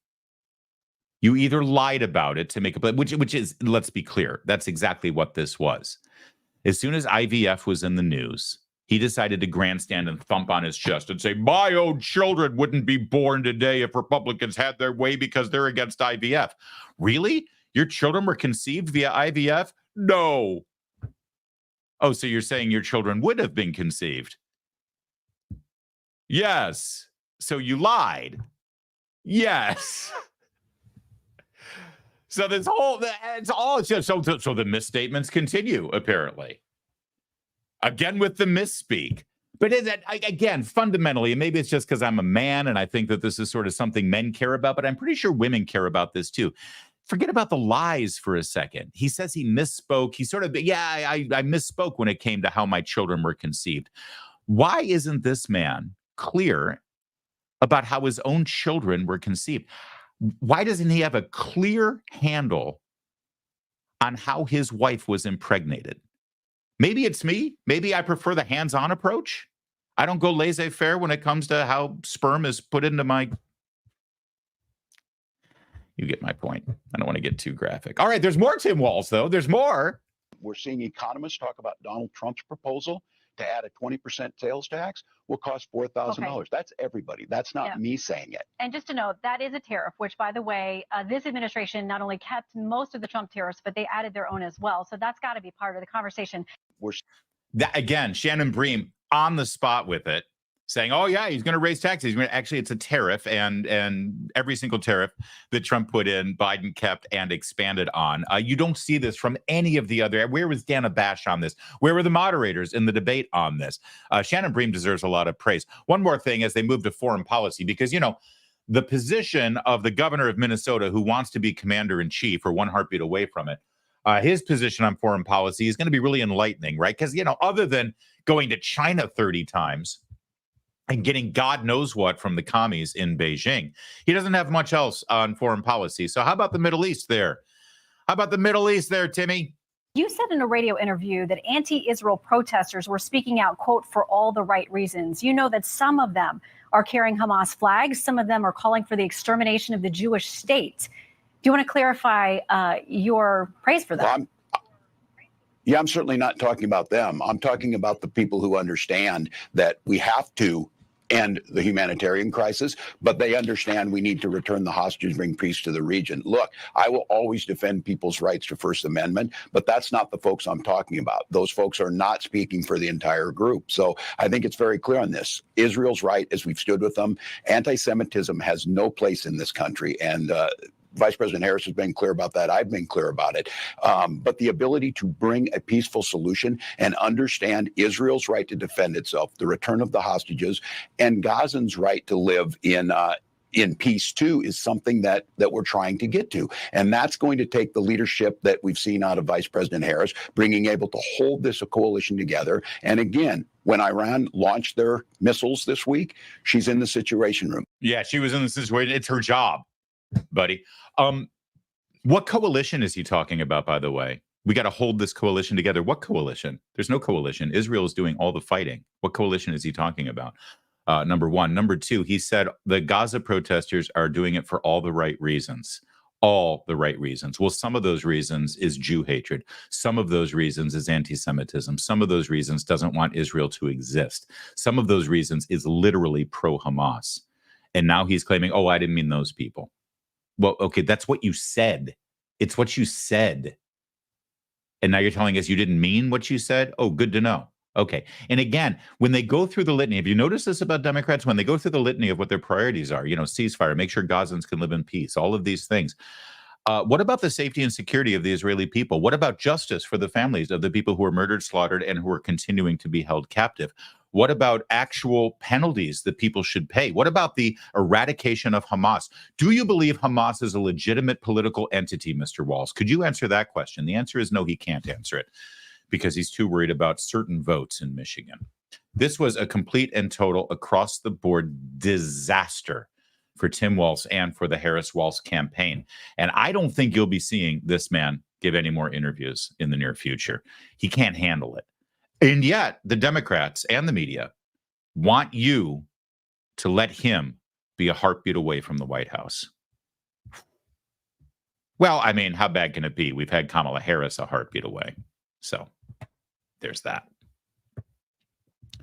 You either lied about it to make a, which is, let's be clear, that's exactly what this was. As soon as IVF was in the news, he decided to grandstand and thump on his chest and say, my own children wouldn't be born today if Republicans had their way because they're against IVF. Really? Your children were conceived via IVF? No. Oh, so you're saying your children would have been conceived? Yes. So you lied? Yes. So this whole, it's all just, so the misstatements continue, apparently. Again with the misspeak. But is it, again, fundamentally, and maybe it's just because I'm a man and I think that this is sort of something men care about, but I'm pretty sure women care about this too. Forget about the lies for a second. He says he misspoke. He sort of, I misspoke when it came to how my children were conceived. Why isn't this man clear about how his own children were conceived? Why doesn't he have a clear handle on how his wife was impregnated? Maybe it's me. Maybe I prefer the hands-on approach. I don't go laissez-faire when it comes to how sperm is put into my... You get my point. I don't want to get too graphic. All right, there's more, Tim Walz, though. There's more. We're seeing economists talk about Donald Trump's proposal to add a 20% sales tax will cost $4,000. Okay. That's everybody. That's not me saying it. And just to note, that is a tariff, which, by the way, this administration not only kept most of the Trump tariffs, but they added their own as well. So that's got to be part of the conversation. Again, Shannon Bream on the spot with it, saying, oh, yeah, he's going to raise taxes. Actually, it's a tariff, and every single tariff that Trump put in, Biden kept and expanded on. You don't see this from any of the other. Where was Dana Bash on this? Where were the moderators in the debate on this? Shannon Bream deserves a lot of praise. One more thing as they move to foreign policy, because, you know, the position of the governor of Minnesota who wants to be commander-in-chief or one heartbeat away from it, his position on foreign policy is going to be really enlightening, right? Because, you know, other than going to China 30 times, and getting God knows what from the commies in Beijing, he doesn't have much else on foreign policy. So how about the Middle East there? How about the Middle East there, Timmy? You said in a radio interview that anti-Israel protesters were speaking out, quote, for all the right reasons. You know that some of them are carrying Hamas flags. Some of them are calling for the extermination of the Jewish state. Do you want to clarify your praise for that? Well, I'm certainly not talking about them. I'm talking about the people who understand that we have to end the humanitarian crisis, but they understand we need to return the hostages, bring peace to the region. Look, I will always defend people's rights to First Amendment, but that's not the folks I'm talking about. Those folks are not speaking for the entire group. So I think it's very clear on this. Israel's right, as we've stood with them. Anti-Semitism has no place in this country, and Vice President Harris has been clear about that. I've been clear about it. But the ability to bring a peaceful solution and understand Israel's right to defend itself, the return of the hostages, and Gazans' right to live in peace too, is something that we're trying to get to. And that's going to take the leadership that we've seen out of Vice President Harris, being able to hold this coalition together. And again, when Iran launched their missiles this week, she's in the Situation Room. Yeah, she was in the situation. It's her job, buddy. What coalition is he talking about, by the way? We got to hold this coalition together. What coalition? There's no coalition. Israel is doing all the fighting. What coalition is he talking about? Number one. Number two, he said the Gaza protesters are doing it for all the right reasons. All the right reasons. Well, some of those reasons is Jew hatred. Some of those reasons is anti-Semitism. Some of those reasons doesn't want Israel to exist. Some of those reasons is literally pro-Hamas. And now he's claiming, oh, I didn't mean those people. Well, okay, that's what you said. It's what you said. And now you're telling us you didn't mean what you said? Oh, good to know. Okay. And again, when they go through the litany, have you noticed this about Democrats? When they go through the litany of what their priorities are, ceasefire, make sure Gazans can live in peace, all of these things. What about the safety and security of the Israeli people? What about justice for the families of the people who were murdered, slaughtered, and who are continuing to be held captive? What about actual penalties that people should pay? What about the eradication of Hamas? Do you believe Hamas is a legitimate political entity, Mr. Walz? Could you answer that question? The answer is no, he can't answer it because he's too worried about certain votes in Michigan. This was a complete and total across-the-board disaster for Tim Walz and for the Harris-Walz campaign. And I don't think you'll be seeing this man give any more interviews in the near future. He can't handle it. And yet, the Democrats and the media want you to let him be a heartbeat away from the White House. Well, I mean, how bad can it be? We've had Kamala Harris a heartbeat away. So there's that.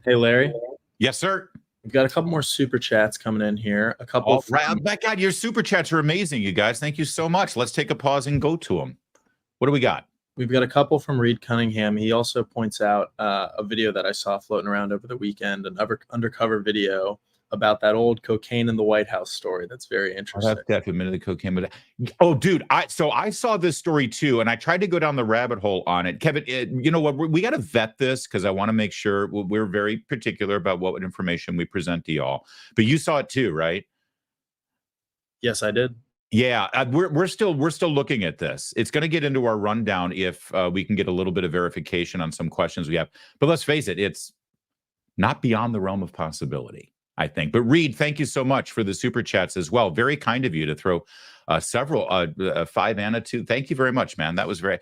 Hey, Larry. Yes, sir. We've got a couple more super chats coming in here. A couple. Oh, my God, your super chats are amazing, you guys. Thank you so much. Let's take a pause and go to them. What do we got? We've got a couple from Reed Cunningham. He also points out a video that I saw floating around over the weekend, an undercover video about that old cocaine in the White House story. That's very interesting. That's admitted cocaine. But oh, dude, I saw this story too, and I tried to go down the rabbit hole on it. Kevin, you know what? We got to vet this because I want to make sure we're very particular about what information we present to y'all. But you saw it too, right? Yes, I did. Yeah, we're still looking at this. It's going to get into our rundown if we can get a little bit of verification on some questions we have. But let's face it, it's not beyond the realm of possibility, I think. But Reed, thank you so much for the super chats as well. Very kind of you to throw several 5 and a 2. Thank you very much, man. That was very.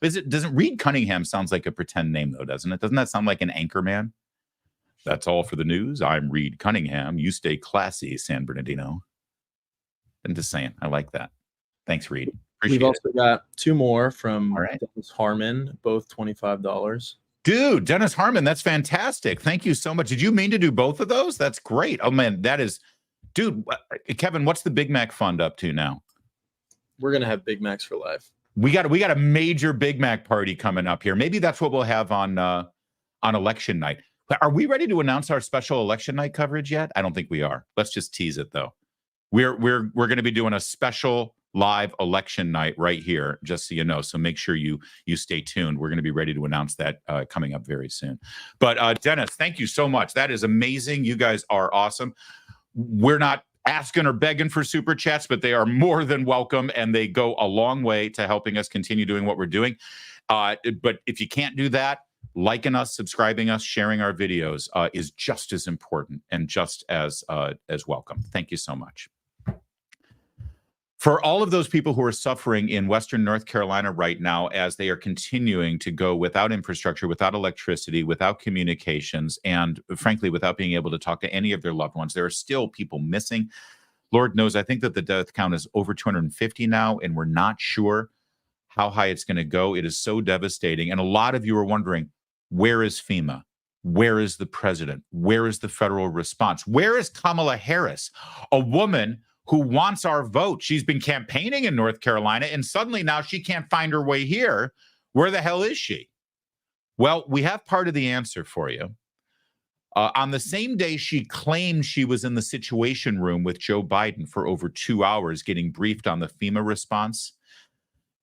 Doesn't Reed Cunningham sounds like a pretend name though, doesn't it? Doesn't that sound like an anchor man? That's all for the news. I'm Reed Cunningham. You stay classy, San Bernardino. I'm just saying, I like that. Thanks, Reed. Appreciate We've also got 2 more from right. Dennis Harmon, both $25. Dude, Dennis Harmon, that's fantastic. Thank you so much. Did you mean to do both of those? That's great. Oh, man, that is... Dude, Kevin, what's the Big Mac Fund up to now? We're going to have Big Macs for life. We got a major Big Mac party coming up here. Maybe that's what we'll have on election night. Are we ready to announce our special election night coverage yet? I don't think we are. Let's just tease it, though. We're going to be doing a special live election night right here, just so you know. So make sure you stay tuned. We're going to be ready to announce that coming up very soon. But Dennis, thank you so much. That is amazing. You guys are awesome. We're not asking or begging for super chats, but they are more than welcome, and they go a long way to helping us continue doing what we're doing. But if you can't do that, liking us, subscribing us, sharing our videos is just as important and just as welcome. Thank you so much. For all of those people who are suffering in Western North Carolina right now as they are continuing to go without infrastructure, without electricity, without communications, and frankly, without being able to talk to any of their loved ones, there are still people missing. Lord knows, I think that the death count is over 250 now, and we're not sure how high it's going to go. It is so devastating. And a lot of you are wondering, where is FEMA? Where is the president? Where is the federal response? Where is Kamala Harris, a woman who wants our vote? She's been campaigning in North Carolina, and suddenly now she can't find her way here. Where the hell is she? Well, we have part of the answer for you. On the same day she claimed she was in the Situation Room with Joe Biden for over 2 hours getting briefed on the FEMA response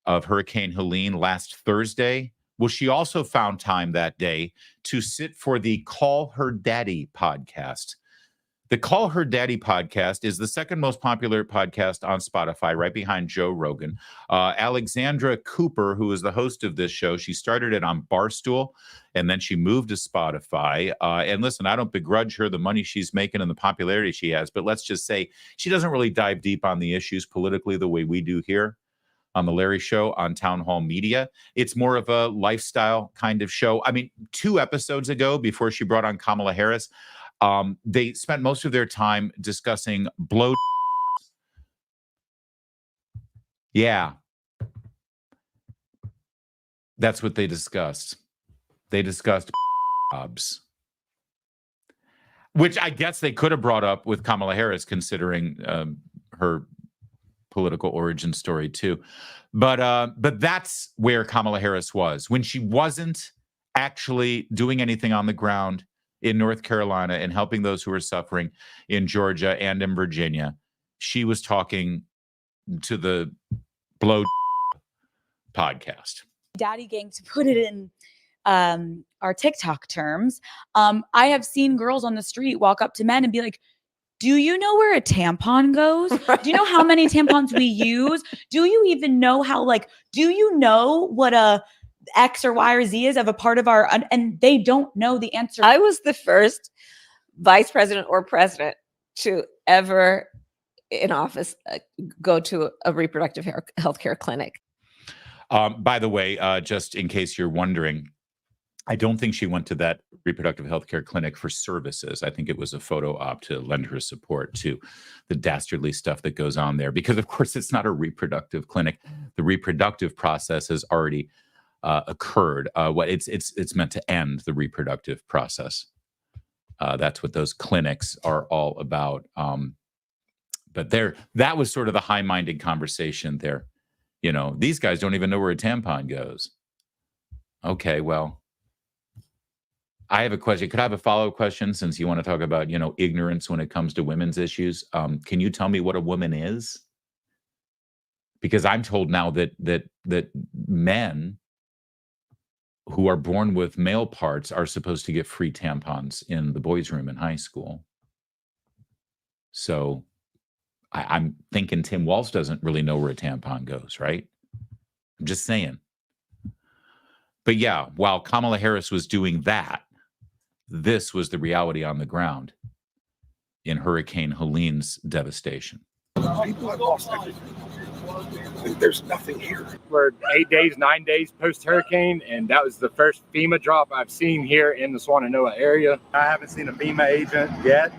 of Hurricane Helene last Thursday, well, she also found time that day to sit for the Call Her Daddy podcast. The Call Her Daddy podcast is the second most popular podcast on Spotify, right behind Joe Rogan. Alexandra Cooper, who is the host of this show, she started it on Barstool, and then she moved to Spotify. And listen, I don't begrudge her the money she's making and the popularity she has, but let's just say she doesn't really dive deep on the issues politically the way we do here on The Larry Show on Town Hall Media. It's more of a lifestyle kind of show. I mean, 2 episodes ago, before she brought on Kamala Harris, they spent most of their time discussing blow. Yeah. That's what they discussed. They discussed jobs, which I guess they could have brought up with Kamala Harris, considering her political origin story too. But that's where Kamala Harris was when she wasn't actually doing anything on the ground in North Carolina and helping those who are suffering in Georgia and in Virginia. She was talking to the Blow podcast. Daddy gang, to put it in our TikTok terms, I have seen girls on the street walk up to men and be like, do you know where a tampon goes? Do you know how many tampons we use? Do you even know how, do you know what a X or Y or Z is of a part of our, and they don't know the answer. I was the first vice president or president to ever in office go to a reproductive health care clinic. By the way, just in case you're wondering, I don't think she went to that reproductive health care clinic for services. I think it was a photo op to lend her support to the dastardly stuff that goes on there, because of course it's not a reproductive clinic. The reproductive process has already occurred. It's meant to end the reproductive process. That's what those clinics are all about. But that was sort of the high-minded conversation there. You know, these guys don't even know where a tampon goes. Okay, well, I have a question. Could I have a follow-up question, since you want to talk about, ignorance when it comes to women's issues? Can you tell me what a woman is? Because I'm told now that men who are born with male parts are supposed to get free tampons in the boys' room in high school. So I'm thinking Tim Walz doesn't really know where a tampon goes, right? I'm just saying. But yeah, while Kamala Harris was doing that, this was the reality on the ground in Hurricane Helene's devastation. People have lost everything. There's nothing here. We're 9 days post-hurricane, and that was the first FEMA drop I've seen here in the Swannanoa area. I haven't seen a FEMA agent yet.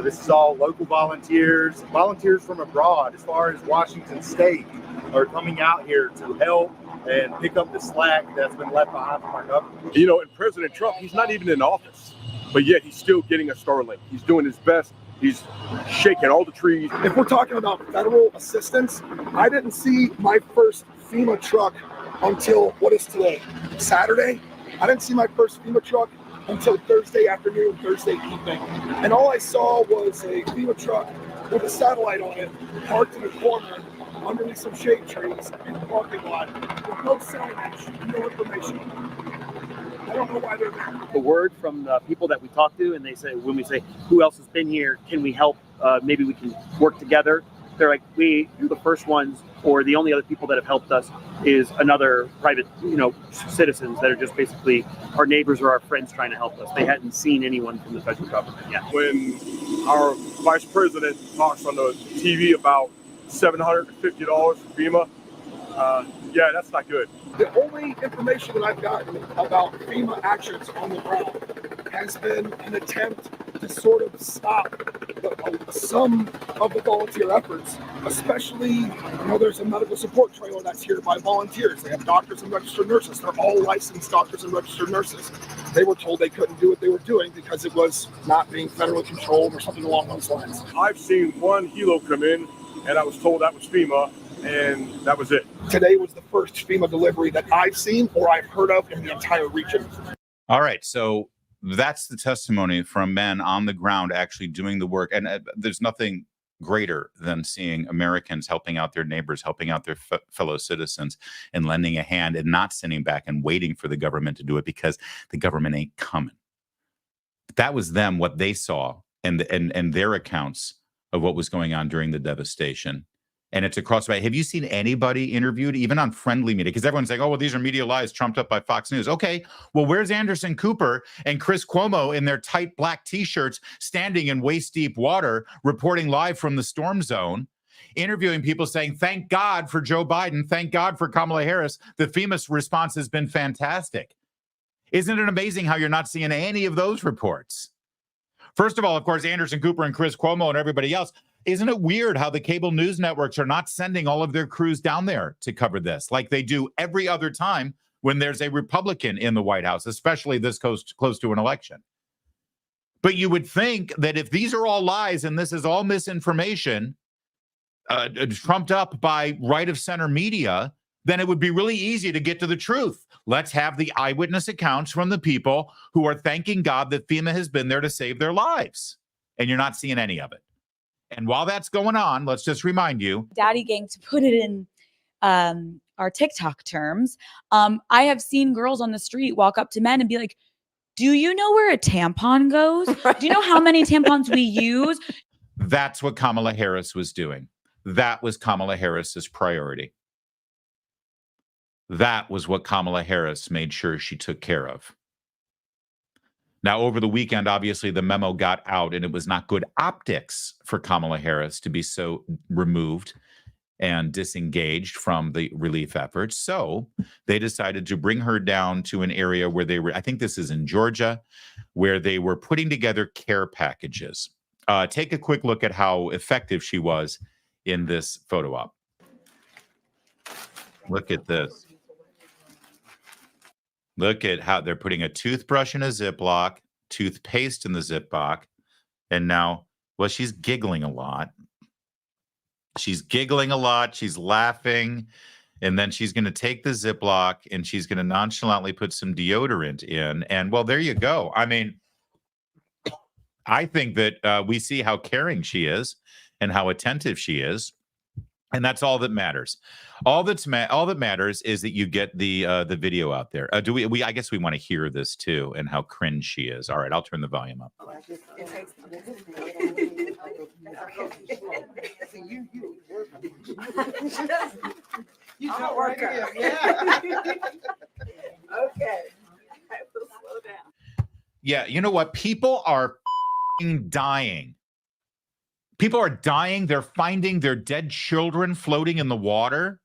This is all local volunteers from abroad, as far as Washington State, are coming out here to help and pick up the slack that's been left behind from our government. And President Trump, he's not even in office, but yet he's still getting a Starlink. He's doing his best. He's shaking all the trees. If we're talking about federal assistance, I didn't see my first FEMA truck until, what is today, Saturday? I didn't see my first FEMA truck until Thursday afternoon, Thursday evening. And all I saw was a FEMA truck with a satellite on it, parked in a corner underneath some shade trees in the parking lot with no signage, no information. I don't know why they're there. The word from the people that we talk to, and they say, when we say, who else has been here? Can we help? Maybe we can work together. They're like, you're the first ones, or the only other people that have helped us is another private, citizens that are just basically our neighbors or our friends trying to help us. They hadn't seen anyone from the federal government yet. When our vice president talks on the TV about $750 for FEMA, yeah, that's not good. The only information that I've gotten about FEMA actions on the ground has been an attempt to sort of stop some of the volunteer efforts, especially, there's a medical support trailer that's here by volunteers. They have doctors and registered nurses. They're all licensed doctors and registered nurses. They were told they couldn't do what they were doing because it was not being federally controlled or something along those lines. I've seen one helo come in, and I was told that was FEMA, and that was it. Today was the first FEMA delivery that I've seen or I've heard of in the entire region. All right, so that's the testimony from men on the ground actually doing the work. And there's nothing greater than seeing Americans helping out their neighbors, helping out their fellow citizens, and lending a hand and not sitting back and waiting for the government to do it because the government ain't coming. That was them, what they saw, and their accounts of what was going on during the devastation. And it's across the way. Have you seen anybody interviewed, even on friendly media? Because everyone's like, oh, well, these are media lies trumped up by Fox News. Okay, well, where's Anderson Cooper and Chris Cuomo in their tight black T-shirts standing in waist-deep water, reporting live from the storm zone, interviewing people saying, thank God for Joe Biden, thank God for Kamala Harris. The FEMA response has been fantastic. Isn't it amazing how you're not seeing any of those reports? First of all, of course, Anderson Cooper and Chris Cuomo and everybody else. Isn't it weird how the cable news networks are not sending all of their crews down there to cover this like they do every other time when there's a Republican in the White House, especially this close to an election? But you would think that if these are all lies and this is all misinformation, trumped up by right of center media, then it would be really easy to get to the truth. Let's have the eyewitness accounts from the people who are thanking God that FEMA has been there to save their lives. And you're not seeing any of it. And while that's going on, let's just remind you. Daddy gang, to put it in our TikTok terms, I have seen girls on the street walk up to men and be like, do you know where a tampon goes? Do you know how many tampons we use? That's what Kamala Harris was doing. That was Kamala Harris's priority. That was what Kamala Harris made sure she took care of. Now, over the weekend, obviously, the memo got out, and it was not good optics for Kamala Harris to be so removed and disengaged from the relief efforts. So they decided to bring her down to an area where they were, I think this is in Georgia, where they were putting together care packages. Take a quick look at how effective she was in this photo op. Look at this. Look at how they're putting a toothbrush in a Ziploc, toothpaste in the Ziploc, and now, well, she's giggling a lot. She's giggling a lot. She's laughing. And then she's going to take the Ziploc and she's going to nonchalantly put some deodorant in. And, well, there you go. I mean, I think that we see how caring she is and how attentive she is. And that's all that matters. All that matters is that you get the video out there. Do we? I guess we want to hear this too, and how cringe she is. All right, I'll turn the volume up. You don't work out. Yeah. Okay. Slow down. Yeah, you know what? People are dying. People are dying. They're finding their dead children floating in the water.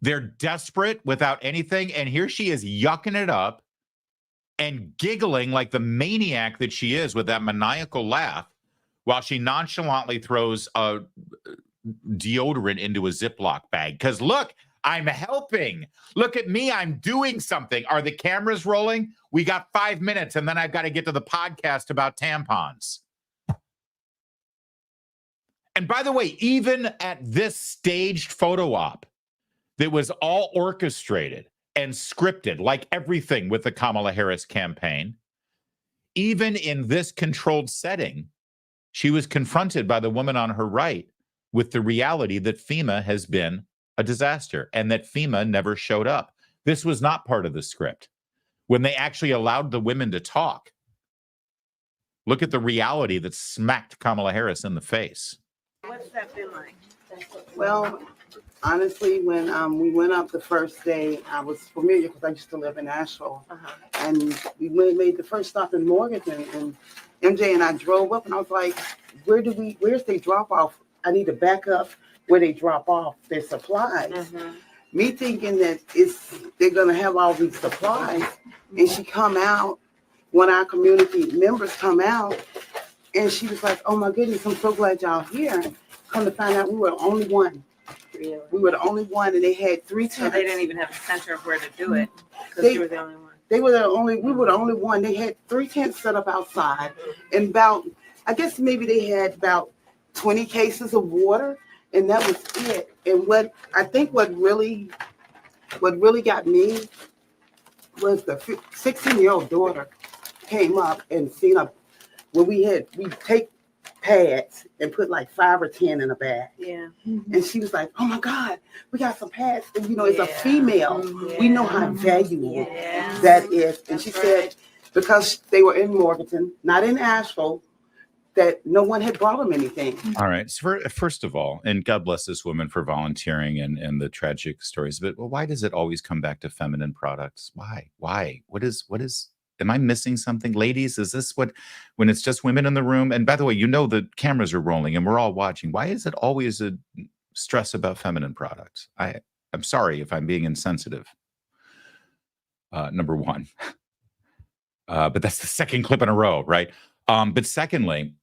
They're desperate without anything. And here she is yucking it up and giggling like the maniac that she is with that maniacal laugh while she nonchalantly throws a deodorant into a Ziploc bag. Because look, I'm helping. Look at me. I'm doing something. Are the cameras rolling? We got 5 minutes and then I've got to get to the podcast about tampons. And by the way, even at this staged photo op that was all orchestrated and scripted, like everything with the Kamala Harris campaign, even in this controlled setting, she was confronted by the woman on her right with the reality that FEMA has been a disaster and that FEMA never showed up. This was not part of the script. When they actually allowed the women to talk, look at the reality that smacked Kamala Harris in the face. What's that been like? Well, honestly, when we went up the first day, I was familiar because I used to live in Asheville. And we made the first stop in Morganton, and MJ and I drove up, and I was like, where's they drop off? I need to back up where they drop off their supplies. Me thinking that they're going to have all these supplies, and she come out, one of our community members come out, and she was like, oh my goodness, I'm so glad y'all here. Come to find out we were the only one. Really? We were the only one, and they had 3 tents. So they didn't even have a center of where to do it because you were the only one. We were the only one. They had 3 tents set up outside, and I guess maybe they had about 20 cases of water, and that was it. And what really got me was the 16-year-old daughter came up and seen where we take pads and put like 5 or 10 in a bag. Yeah. And she was like, oh my God, we got some pads. And it's a female. Yeah. We know how valuable that is. And she said, because they were in Morganton, not in Asheville, that no one had brought them anything. All right. So first of all, and God bless this woman for volunteering and the tragic stories, but why does it always come back to feminine products? Why? What is, am I missing something? Ladies, is this when it's just women in the room? And by the way, the cameras are rolling and we're all watching. Why is it always a stress about feminine products? I'm sorry if I'm being insensitive. Number one. But that's the second clip in a row, right? But secondly,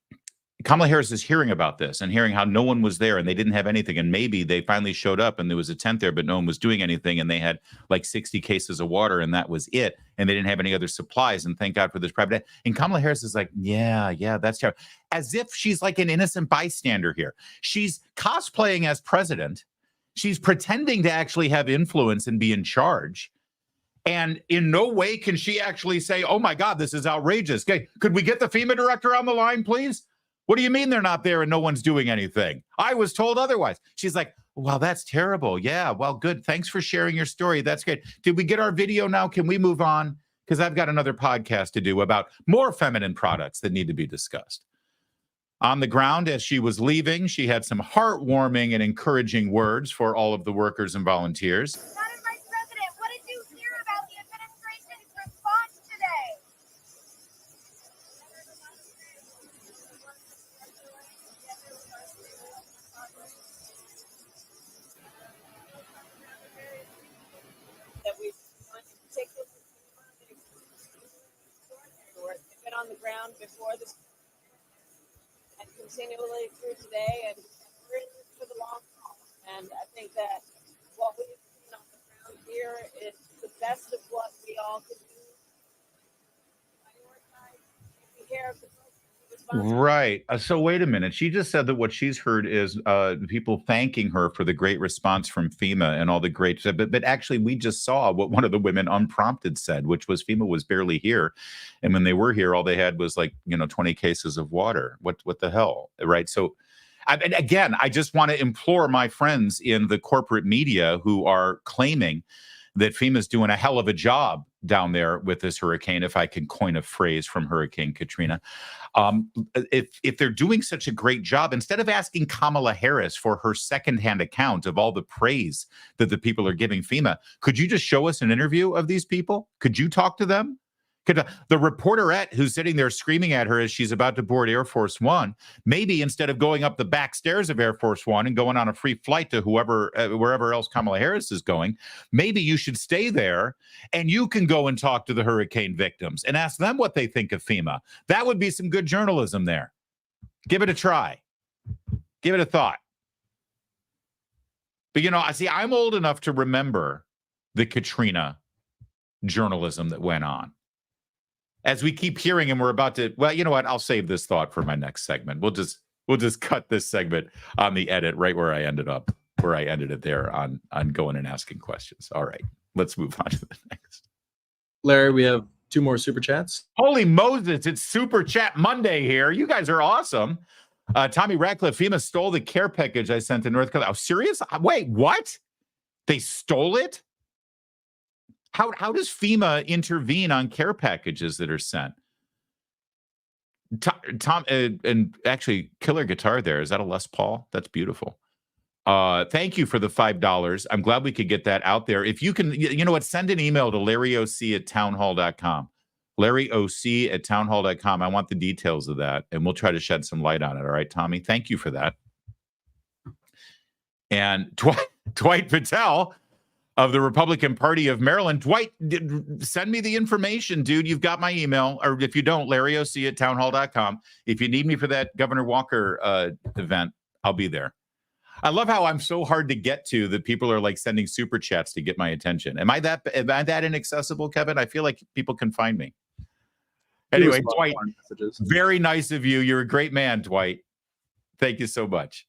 Kamala Harris is hearing about this and hearing how no one was there and they didn't have anything. And maybe they finally showed up and there was a tent there, but no one was doing anything. And they had like 60 cases of water and that was it. And they didn't have any other supplies. And thank God for this private. And Kamala Harris is like, yeah, that's terrible. As if she's like an innocent bystander here. She's cosplaying as president. She's pretending to actually have influence and be in charge. And in no way can she actually say, oh my God, this is outrageous. Okay, could we get the FEMA director on the line, please? What do you mean they're not there and no one's doing anything? I was told otherwise. She's like, well, that's terrible. Yeah, well, good. Thanks for sharing your story. That's great. Did we get our video now? Can we move on? Because I've got another podcast to do about more feminine products that need to be discussed. On the ground, as she was leaving, she had some heartwarming and encouraging words for all of the workers and volunteers. Madam Vice President, what did you hear about the administration's response today? That we want to take this They've been on the ground before this and continually through today, and we're in this for the long haul. And I think that what we've seen on the ground here is the best of what we all can do. Prioritize taking care of the Right. So wait a minute. She just said that what she's heard is people thanking her for the great response from FEMA and all the great, but actually we just saw what one of the women unprompted said, which was FEMA was barely here. And when they were here, all they had was 20 cases of water. What the hell? Right. So and again, I just want to implore my friends in the corporate media who are claiming that FEMA's doing a hell of a job down there with this hurricane, if I can coin a phrase from Hurricane Katrina. If they're doing such a great job, instead of asking Kamala Harris for her secondhand account of all the praise that the people are giving FEMA, could you just show us an interview of these people? Could you talk to them? Could the reporterette who's sitting there screaming at her as she's about to board Air Force One, maybe instead of going up the back stairs of Air Force One and going on a free flight to wherever else Kamala Harris is going, maybe you should stay there and you can go and talk to the hurricane victims and ask them what they think of FEMA. That would be some good journalism there. Give it a try. Give it a thought. But I see, I'm old enough to remember the Katrina journalism that went on. As we keep hearing, and we're about to, well, you know what? I'll save this thought for my next segment. We'll just cut this segment on the edit right where I ended it there on going and asking questions. All right, let's move on to the next. Larry, we have 2 more super chats. Holy Moses, it's Super Chat Monday here. You guys are awesome. Tommy Ratcliffe, FEMA stole the care package I sent to North Carolina. Oh, serious? Wait, what? They stole it? How does FEMA intervene on care packages that are sent? Tom, and actually, killer guitar there. Is that a Les Paul? That's beautiful. Thank you for the $5. I'm glad we could get that out there. If you can, you know what? Send an email to larryoc@townhall.com. larryoc@townhall.com. I want the details of that, and we'll try to shed some light on it. All right, Tommy? Thank you for that. And Dwight Patel of the Republican Party of Maryland. Dwight, send me the information, dude. You've got my email. Or if you don't, larryoc@townhall.com. If you need me for that Governor Walker event, I'll be there. I love how I'm so hard to get to that people are sending super chats to get my attention. Am I that inaccessible, Kevin? I feel like people can find me. Anyway, Dwight, very nice of you. You're a great man, Dwight. Thank you so much.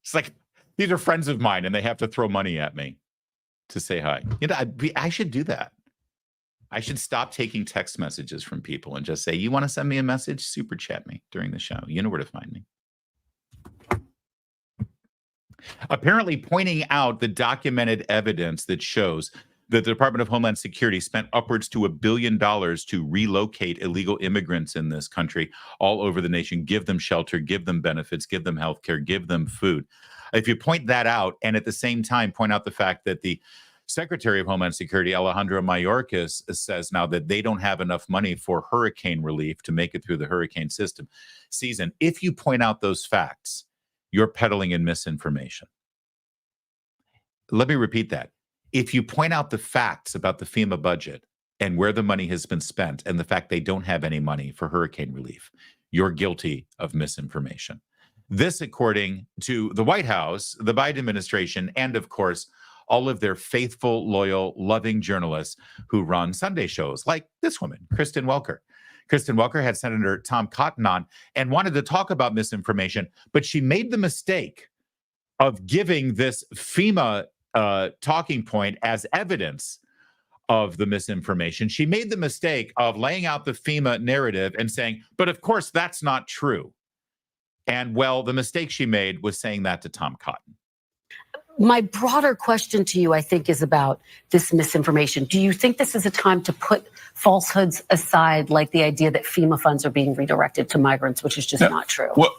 It's like, these are friends of mine, and they have to throw money at me to say hi. I should do that. I should stop taking text messages from people and just say, you want to send me a message? Super chat me during the show. You know where to find me. Apparently pointing out the documented evidence that shows that the Department of Homeland Security spent upwards to $1 billion to relocate illegal immigrants in this country all over the nation, give them shelter, give them benefits, give them health care, give them food. If you point that out and at the same time point out the fact that the Secretary of Homeland Security, Alejandro Mayorkas, says now that they don't have enough money for hurricane relief to make it through the hurricane season. If you point out those facts, you're peddling in misinformation. Let me repeat that. If you point out the facts about the FEMA budget and where the money has been spent and the fact they don't have any money for hurricane relief, you're guilty of misinformation. This, according to the White House, the Biden administration, and of course, all of their faithful, loyal, loving journalists who run Sunday shows like this woman, Kristen Welker. Kristen Welker had Senator Tom Cotton on and wanted to talk about misinformation, but she made the mistake of giving this FEMA talking point as evidence of the misinformation. She made the mistake of laying out the FEMA narrative and saying, but of course, that's not true. And well, the mistake she made was saying that to Tom Cotton. My broader question to you, I think, is about this misinformation. Do you think this is a time to put falsehoods aside, like the idea that FEMA funds are being redirected to migrants, which is just not true? Well,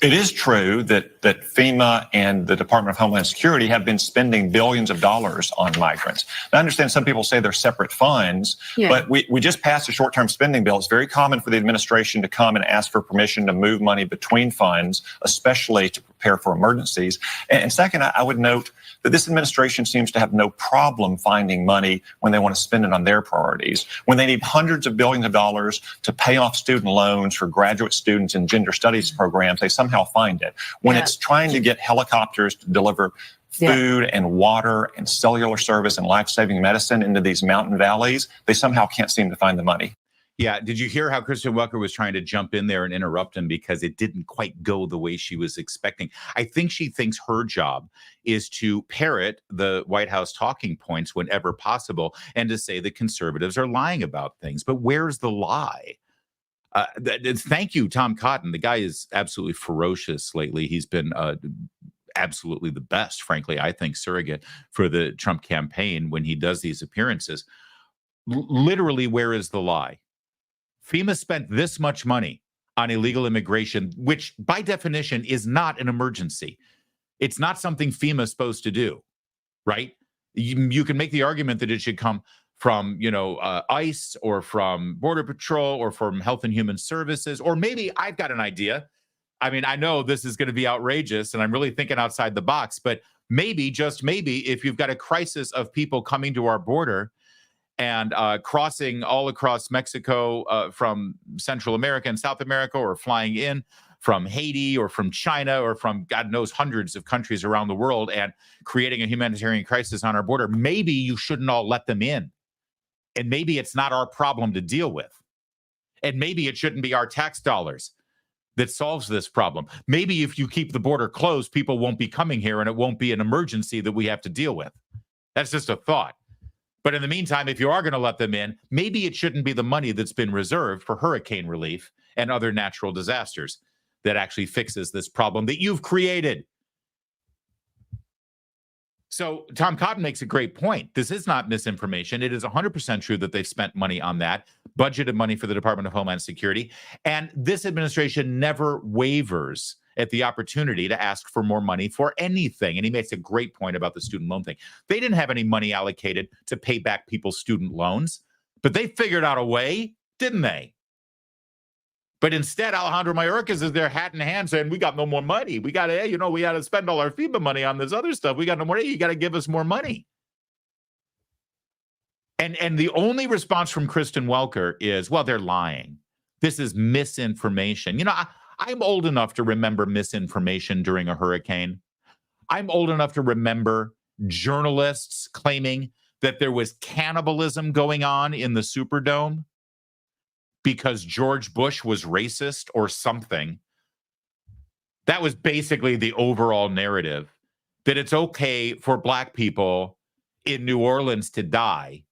it is true that FEMA and the Department of Homeland Security have been spending billions of dollars on migrants. I understand some people say they're separate funds, but we just passed a short-term spending bill. It's very common for the administration to come and ask for permission to move money between funds, especially to prepare for emergencies. And second, I would note that this administration seems to have no problem finding money when they want to spend it on their priorities. When they need hundreds of billions of dollars to pay off student loans for graduate students in gender studies programs, they somehow find it. When it's trying to get helicopters to deliver food and water and cellular service and life-saving medicine into these mountain valleys, they somehow can't seem to find the money. Yeah, did you hear how Kristen Welker was trying to jump in there and interrupt him because it didn't quite go the way she was expecting? I think she thinks her job is to parrot the White House talking points whenever possible and to say that conservatives are lying about things. But where's the lie? Thank you, Tom Cotton. The guy is absolutely ferocious lately. He's been absolutely the best, frankly, I think, surrogate for the Trump campaign when he does these appearances. Literally, where is the lie? FEMA spent this much money on illegal immigration, which by definition is not an emergency. It's not something FEMA is supposed to do, right? You can make the argument that it should come from, ICE or from Border Patrol or from Health and Human Services, or maybe I've got an idea. I mean, I know this is going to be outrageous and I'm really thinking outside the box, but maybe, just maybe, if you've got a crisis of people coming to our border and crossing all across Mexico from Central America and South America, or flying in from Haiti or from China or from God knows hundreds of countries around the world and creating a humanitarian crisis on our border, maybe you shouldn't all let them in. And maybe it's not our problem to deal with. And maybe it shouldn't be our tax dollars that solves this problem. Maybe if you keep the border closed, people won't be coming here and it won't be an emergency that we have to deal with. That's just a thought. But in the meantime, if you are going to let them in, maybe it shouldn't be the money that's been reserved for hurricane relief and other natural disasters that actually fixes this problem that you've created. So Tom Cotton makes a great point. This is not misinformation. It is 100% true that they've spent money on that, budgeted money for the Department of Homeland Security. And this administration never wavers at the opportunity to ask for more money for anything. And he makes a great point about the student loan thing. They didn't have any money allocated to pay back people's student loans, but they figured out a way, didn't they? But instead, Alejandro Mayorkas is there hat in hand saying, we got no more money. We got to, we got to spend all our FEMA money on this other stuff. We got no more. You got to give us more money. And the only response from Kristen Welker is, well, they're lying. This is misinformation. I'm old enough to remember misinformation during a hurricane. I'm old enough to remember journalists claiming that there was cannibalism going on in the Superdome because George Bush was racist or something. That was basically the overall narrative, that it's okay for Black people in New Orleans to die.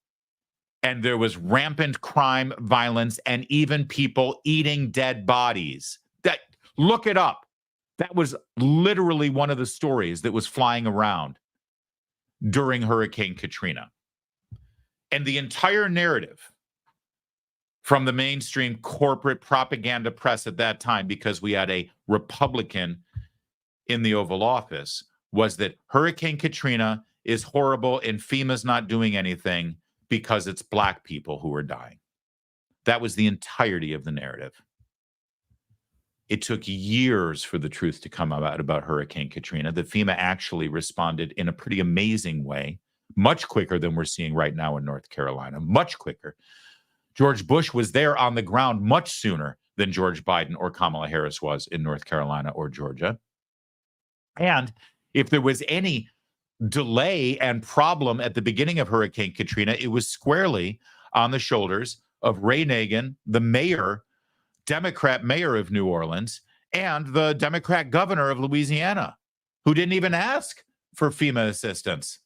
And there was rampant crime, violence, and even people eating dead bodies. Look it up. That was literally one of the stories that was flying around during Hurricane Katrina. And the entire narrative from the mainstream corporate propaganda press at that time, because we had a Republican in the Oval Office, was that Hurricane Katrina is horrible and FEMA's not doing anything because it's Black people who are dying. That was the entirety of the narrative. It took years for the truth to come out about Hurricane Katrina. The FEMA actually responded in a pretty amazing way, much quicker than we're seeing right now in North Carolina, much quicker. George Bush was there on the ground much sooner than George Biden or Kamala Harris was in North Carolina or Georgia. And if there was any delay and problem at the beginning of Hurricane Katrina, it was squarely on the shoulders of Ray Nagin, the mayor, Democrat mayor of New Orleans, and the Democrat governor of Louisiana, who didn't even ask for FEMA assistance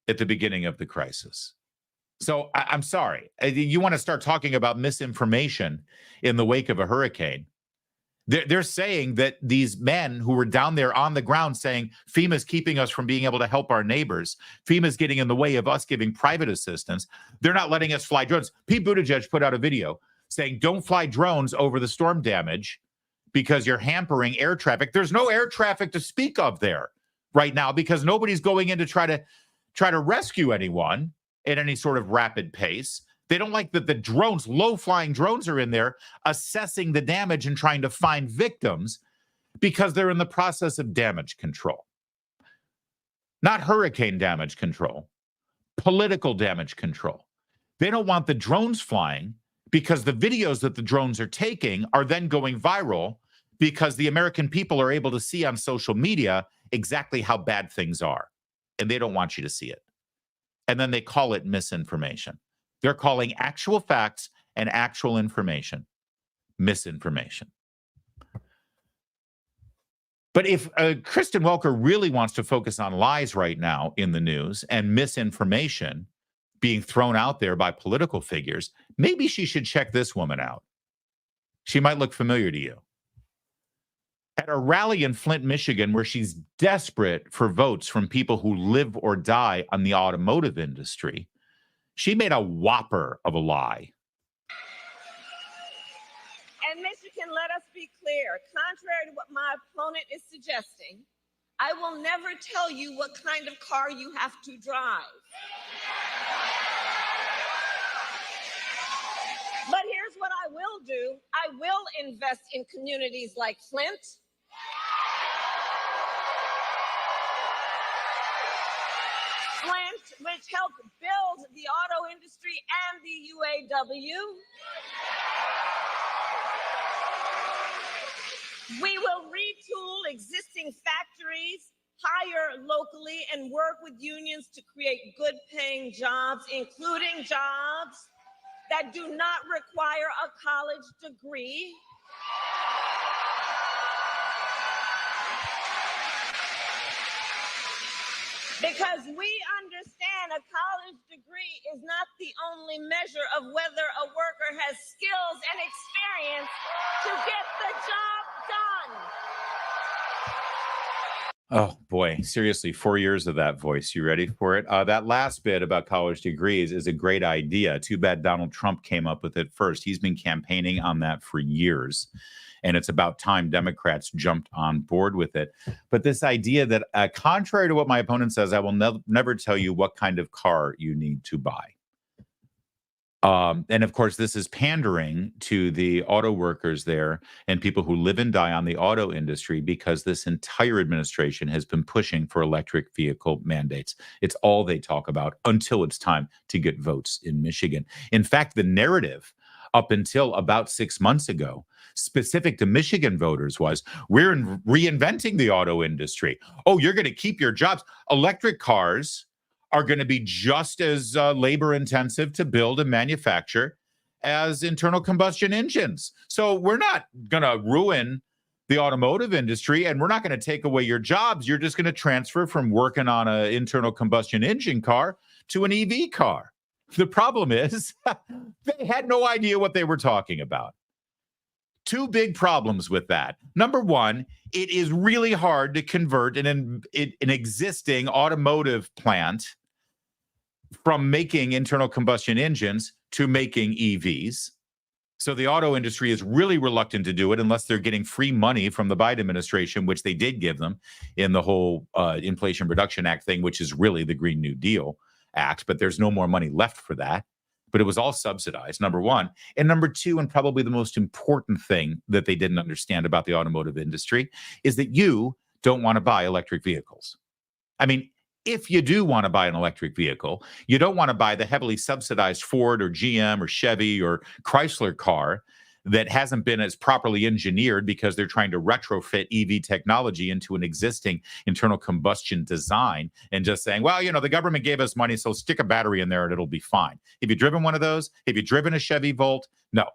at the beginning of the crisis. So I'm sorry. You want to start talking about misinformation in the wake of a hurricane. They're saying that these men who were down there on the ground saying FEMA's keeping us from being able to help our neighbors, FEMA's getting in the way of us giving private assistance, they're not letting us fly drones. Pete Buttigieg put out a video saying don't fly drones over the storm damage because you're hampering air traffic. There's no air traffic to speak of there right now because nobody's going in to try to rescue anyone at any sort of rapid pace. They don't like that the drones, low-flying drones are in there assessing the damage and trying to find victims because they're in the process of damage control. Not hurricane damage control, political damage control. They don't want the drones flying because the videos that the drones are taking are then going viral because the American people are able to see on social media exactly how bad things are. And they don't want you to see it. And then they call it misinformation. They're calling actual facts and actual information misinformation. But if Kristen Welker really wants to focus on lies right now in the news and misinformation being thrown out there by political figures, maybe she should check this woman out. She might look familiar to you. At a rally in Flint, Michigan, where she's desperate for votes from people who live or die on the automotive industry, she made a whopper of a lie. And Michigan, let us be clear, contrary to what my opponent is suggesting, I will never tell you what kind of car you have to drive. But here's what I will do. I will invest in communities like Flint. Flint, which helped build the auto industry and the UAW. We will retool existing factories, hire locally, and work with unions to create good-paying jobs, including jobs that do not require a college degree. Because we understand a college degree is not the only measure of whether a worker has skills and experience to get the job done. Oh, boy. Seriously, 4 years of that voice. You ready for it? That last bit about college degrees is a great idea. Too bad Donald Trump came up with it first. He's been campaigning on that for years. And it's about time Democrats jumped on board with it. But this idea that, contrary to what my opponent says, I will never tell you what kind of car you need to buy. And of course, this is pandering to the auto workers there and people who live and die on the auto industry because this entire administration has been pushing for electric vehicle mandates. It's all they talk about until it's time to get votes in Michigan. In fact, the narrative up until about 6 months ago, specific to Michigan voters, was we're reinventing the auto industry. Oh, you're going to keep your jobs. Electric cars are going to be just as labor intensive to build and manufacture as internal combustion engines. So we're not going to ruin the automotive industry and we're not going to take away your jobs. You're just going to transfer from working on an internal combustion engine car to an EV car. The problem is they had no idea what they were talking about. Two big problems with that. Number one, it is really hard to convert an existing automotive plant from making internal combustion engines to making EVs. So the auto industry is really reluctant to do it unless they're getting free money from the Biden administration, which they did give them in the whole Inflation Reduction Act thing, which is really the Green New Deal Act. But there's no more money left for that. But it was all subsidized, number one. And number two, and probably the most important thing that they didn't understand about the automotive industry, is that you don't want to buy electric vehicles. I mean, if you do want to buy an electric vehicle, you don't want to buy the heavily subsidized Ford or GM or Chevy or Chrysler car that hasn't been as properly engineered because they're trying to retrofit EV technology into an existing internal combustion design and just saying, well, you know, the government gave us money, so stick a battery in there and it'll be fine. Have you driven one of those? Have you driven a Chevy Volt? No.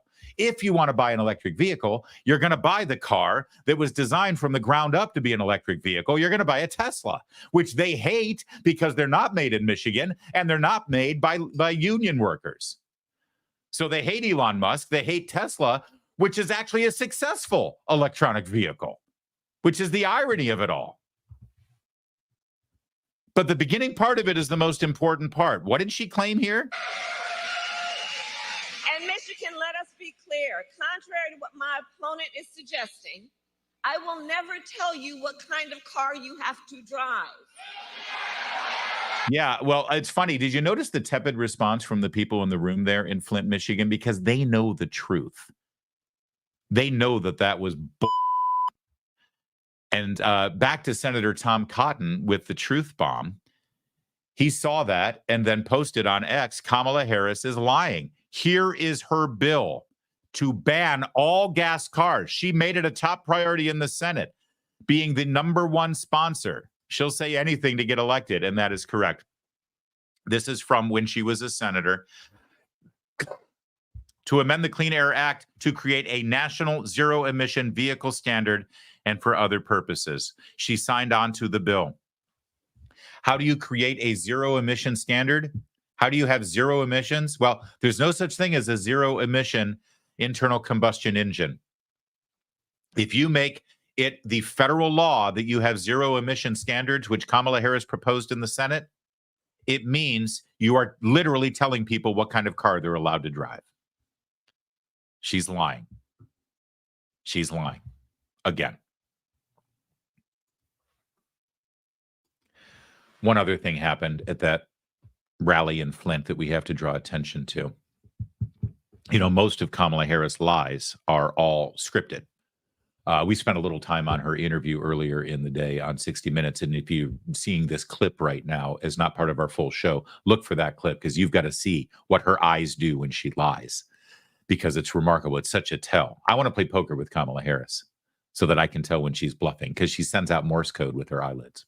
if you want to buy an electric vehicle, you're going to buy the car that was designed from the ground up to be an electric vehicle. You're going to buy a Tesla, which they hate because they're not made in Michigan and they're not made by union workers. So they hate Elon Musk. They hate Tesla, which is actually a successful electronic vehicle, which is the irony of it all. But the beginning part of it is the most important part. What did she claim here? And Michigan, let us be clear. Contrary to what my opponent is suggesting, I will never tell you what kind of car you have to drive. Yeah, well, it's funny. Did you notice the tepid response from the people in the room there in Flint, Michigan? Because they know the truth. They know that was bull. And back to Senator Tom Cotton with the truth bomb. He saw that and then posted on X, Kamala Harris is lying. Here is her bill to ban all gas cars. She made it a top priority in the Senate, being the #1 sponsor. She'll say anything to get elected, and that is correct. This is from when she was a senator. To amend the Clean Air Act to create a national zero-emission vehicle standard and for other purposes. She signed on to the bill. How do you create a zero-emission standard? How do you have zero emissions? Well, there's no such thing as a zero-emission internal combustion engine. If you make it the federal law that you have zero-emission standards, which Kamala Harris proposed in the Senate, it means you are literally telling people what kind of car they're allowed to drive. She's lying. She's lying. Again. One other thing happened at that rally in Flint that we have to draw attention to. You know, most of Kamala Harris' lies are all scripted. We spent a little time on her interview earlier in the day on 60 Minutes. And if you're seeing this clip right now as not part of our full show, look for that clip because you've got to see what her eyes do when she lies, because it's remarkable. It's such a tell. I want to play poker with Kamala Harris so that I can tell when she's bluffing, because she sends out Morse code with her eyelids.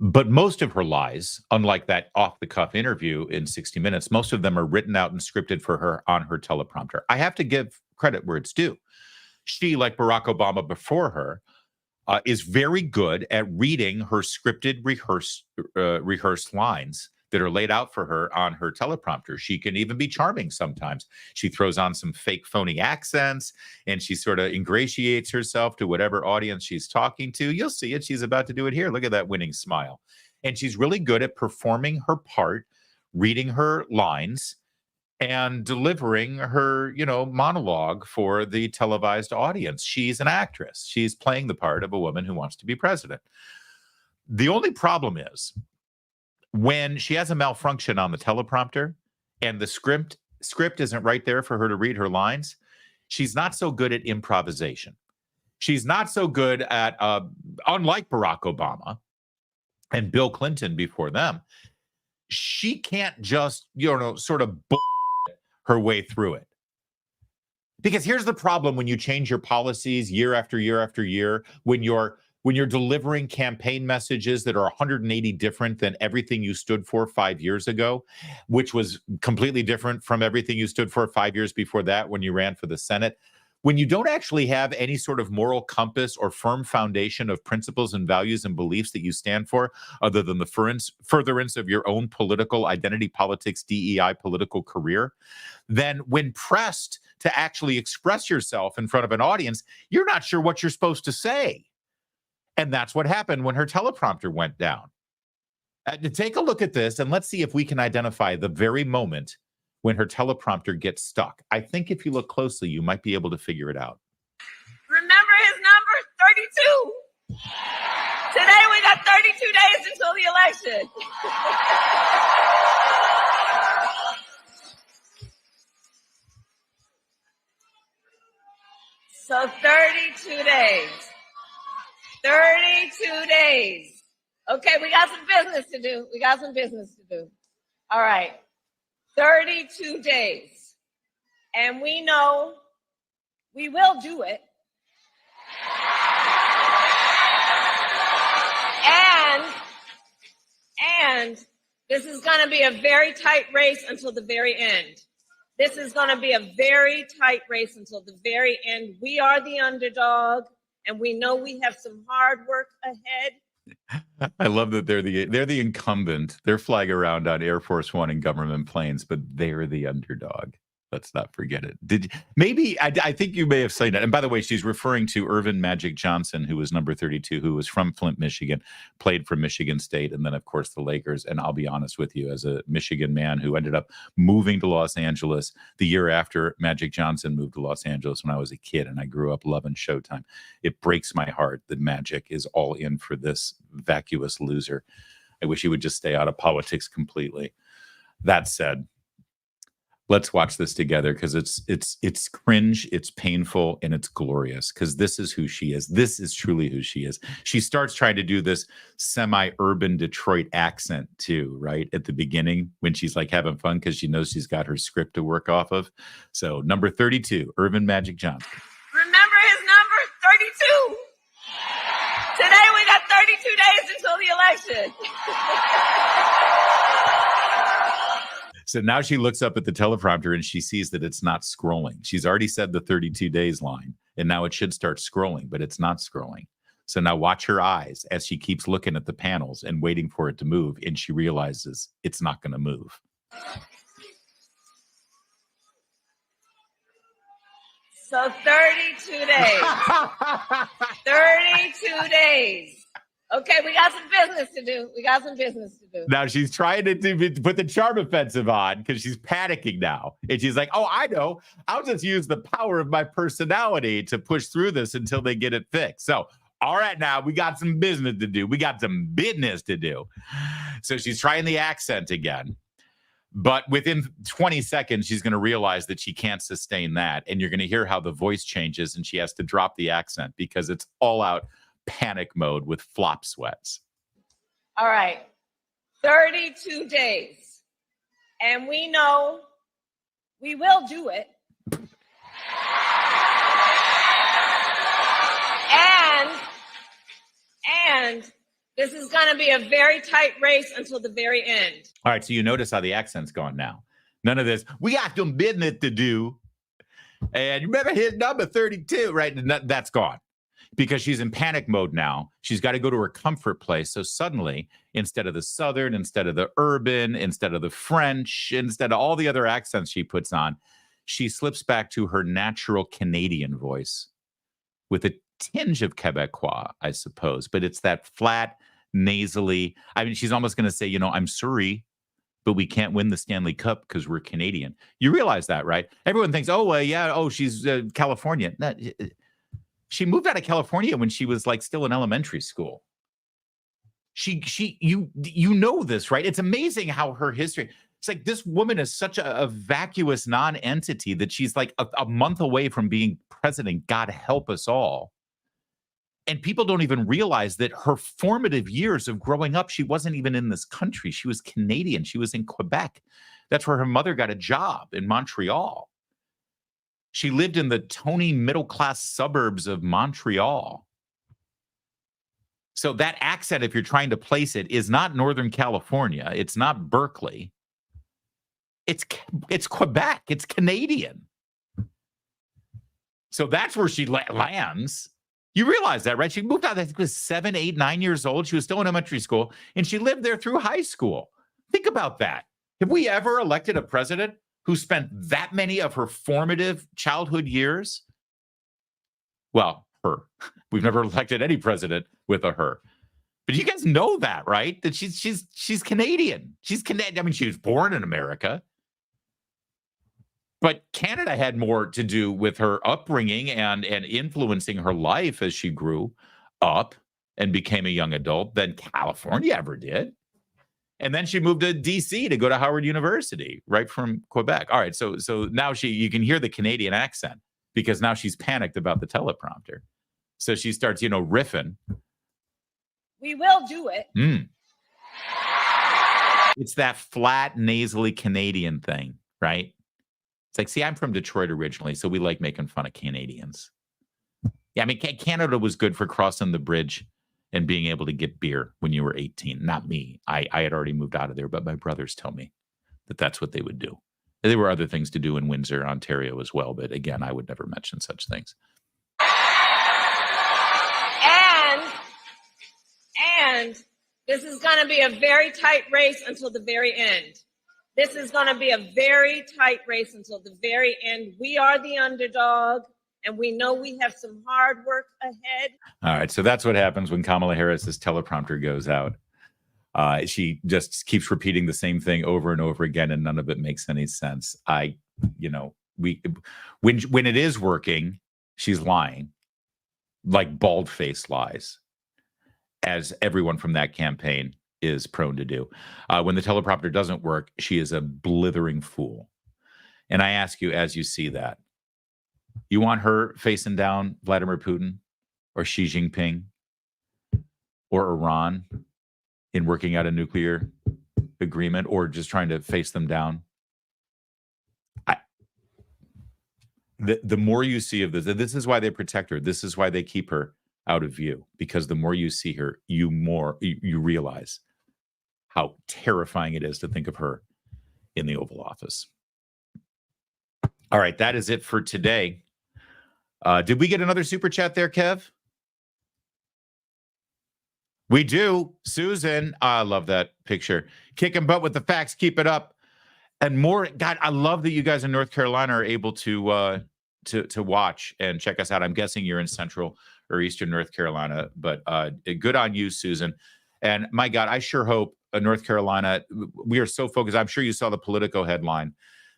But most of her lies, unlike that off-the-cuff interview in 60 Minutes, most of them are written out and scripted for her on her teleprompter. I have to give credit where it's due. She, like Barack Obama before her, is very good at reading her scripted, rehearsed lines that are laid out for her on her teleprompter. She can even be charming sometimes. She throws on some fake phony accents and she sort of ingratiates herself to whatever audience she's talking to. You'll see it. She's about to do it here. Look at that winning smile. And she's really good at performing her part, reading her lines, and delivering her, monologue for the televised audience. She's an actress. She's playing the part of a woman who wants to be president. The only problem is, when she has a malfunction on the teleprompter and the script isn't right there for her to read her lines, she's not so good at improvisation. She's not so good at, unlike Barack Obama and Bill Clinton before them, she can't just, sort of her way through it. Because here's the problem when you change your policies year after year after year, when you're delivering campaign messages that are 180 different than everything you stood for 5 years ago, which was completely different from everything you stood for 5 years before that when you ran for the Senate. When you don't actually have any sort of moral compass or firm foundation of principles and values and beliefs that you stand for, other than the furtherance of your own political identity, politics, DEI political career, then when pressed to actually express yourself in front of an audience, you're not sure what you're supposed to say. And that's what happened when her teleprompter went down. Take a look at this and let's see if we can identify the very moment when her teleprompter gets stuck. I think if you look closely, you might be able to figure it out. Remember his number, 32. Today we got 32 days until the election. So 32 days. 32 days. Okay, we got some business to do. All right. 32 days. And we know we will do it. And this is going to be a very tight race until the very end. This is going to be a very tight race until the very end. We are the underdog, and we know we have some hard work ahead. I love that they're the incumbent. They're flying around on Air Force One and government planes, but they're the underdog. Let's not forget it. I think you may have seen it. And by the way, she's referring to Irvin Magic Johnson, who was number 32, who was from Flint, Michigan, played for Michigan State, and then, of course, the Lakers. And I'll be honest with you, as a Michigan man who ended up moving to Los Angeles the year after Magic Johnson moved to Los Angeles when I was a kid, and I grew up loving Showtime, it breaks my heart that Magic is all in for this vacuous loser. I wish he would just stay out of politics completely. That said, let's watch this together, because it's cringe, it's painful, and it's glorious, because this is who she is. This is truly who she is. She starts trying to do this semi-urban Detroit accent too, right? At the beginning, when she's like having fun because she knows she's got her script to work off of. So number 32, Irvin Magic Johnson. Remember his number, 32. Today we got 32 days until the election. So now she looks up at the teleprompter and she sees that it's not scrolling. She's already said the 32 days line, and now it should start scrolling, but it's not scrolling. So now watch her eyes as she keeps looking at the panels and waiting for it to move, and she realizes it's not going to move. So 32 days. 32 days. Okay, we got some business to do. Now she's trying to put the charm offensive on because she's panicking now. And she's like, oh, I know. I'll just use the power of my personality to push through this until they get it fixed. So, all right, now we got some business to do. So she's trying the accent again. But within 20 seconds, she's going to realize that she can't sustain that. And you're going to hear how the voice changes and she has to drop the accent because it's all out panic mode with flop sweats. All right, 32 days. And we know we will do it. And this is going to be a very tight race until the very end. All right, so you notice how the accent's gone now. None of this, we got some business to do. And you remember his number 32, right? And that's gone. Because she's in panic mode now. She's got to go to her comfort place. So suddenly, instead of the Southern, instead of the urban, instead of the French, instead of all the other accents she puts on, she slips back to her natural Canadian voice with a tinge of Quebecois, I suppose. But it's that flat, nasally. I mean, she's almost going to say, I'm sorry, but we can't win the Stanley Cup because we're Canadian. You realize that, right? Everyone thinks, she's Californian. No, she moved out of California when she was still in elementary school. You know this, right? It's amazing how her history. It's like this woman is such a vacuous non-entity that she's like a month away from being president. God help us all. And people don't even realize that her formative years of growing up, she wasn't even in this country. She was Canadian. She was in Quebec. That's where her mother got a job, in Montreal. She lived in the Tony middle-class suburbs of Montreal. So that accent, if you're trying to place it, is not Northern California. It's not Berkeley. It's Quebec. It's Canadian. So that's where she lands. You realize that, right? She moved out, I think it was 7, 8, 9 years old. She was still in elementary school, and she lived there through high school. Think about that. Have we ever elected a president who spent that many of her formative childhood years? Well, her. We've never elected any president with a her. But you guys know that, right? That she's Canadian. She's Canadian. I mean, she was born in America. But Canada had more to do with her upbringing and influencing her life as she grew up and became a young adult than California ever did. And then she moved to D.C. to go to Howard University, right from Quebec. All right, so now you can hear the Canadian accent because now she's panicked about the teleprompter. So she starts, riffing. We will do it. It's that flat, nasally Canadian thing, right? It's like, see, I'm from Detroit originally, so we like making fun of Canadians. Yeah, I mean, Canada was good for crossing the bridge and being able to get beer when you were 18. Not me. I had already moved out of there, but my brothers tell me that that's what they would do. There were other things to do in Windsor, Ontario as well, but again, I would never mention such things. And this is going to be a very tight race until the very end. This is going to be a very tight race until the very end. We are the underdog, and we know we have some hard work ahead. All right, so that's what happens when Kamala Harris's teleprompter goes out. She just keeps repeating the same thing over and over again, and none of it makes any sense. When it is working, she's lying, like bald-faced lies, as everyone from that campaign is prone to do. When the teleprompter doesn't work, she is a blithering fool. And I ask you, as you see that, you want her facing down Vladimir Putin or Xi Jinping or Iran in working out a nuclear agreement, or just trying to face them down? The more you see of this is why they protect her. This is why they keep her out of view, because the more you see her, you realize how terrifying it is to think of her in the Oval Office. All right, that is it for today. Did we get another super chat there, Kev? We do. Susan, I love that picture. Kicking butt with the facts. Keep it up. And more. God, I love that you guys in North Carolina are able to watch and check us out. I'm guessing you're in Central or Eastern North Carolina, but good on you, Susan. And my God, I sure hope North Carolina, we are so focused. I'm sure you saw the Politico headline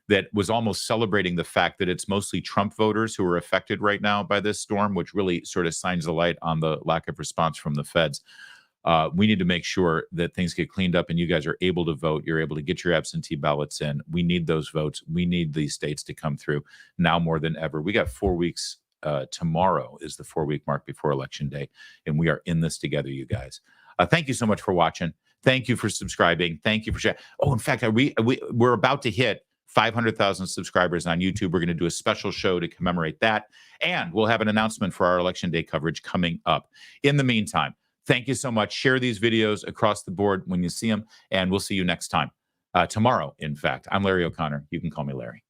that was almost celebrating the fact that it's mostly Trump voters who are affected right now by this storm, which really sort of shines the light on the lack of response from the feds. We need to make sure that things get cleaned up and you guys are able to vote. You're able to get your absentee ballots in. We need those votes. We need these states to come through now more than ever. We got 4 weeks. Tomorrow is the 4-week mark before Election Day, and we are in this together, you guys. Thank you so much for watching. Thank you for subscribing. Thank you for sharing. Oh, in fact, we're about to hit 500,000 subscribers on YouTube. We're going to do a special show to commemorate that, and we'll have an announcement for our Election Day coverage coming up. In the meantime, thank you so much. Share these videos across the board when you see them, and we'll see you next time. Tomorrow, in fact. I'm Larry O'Connor. You can call me Larry.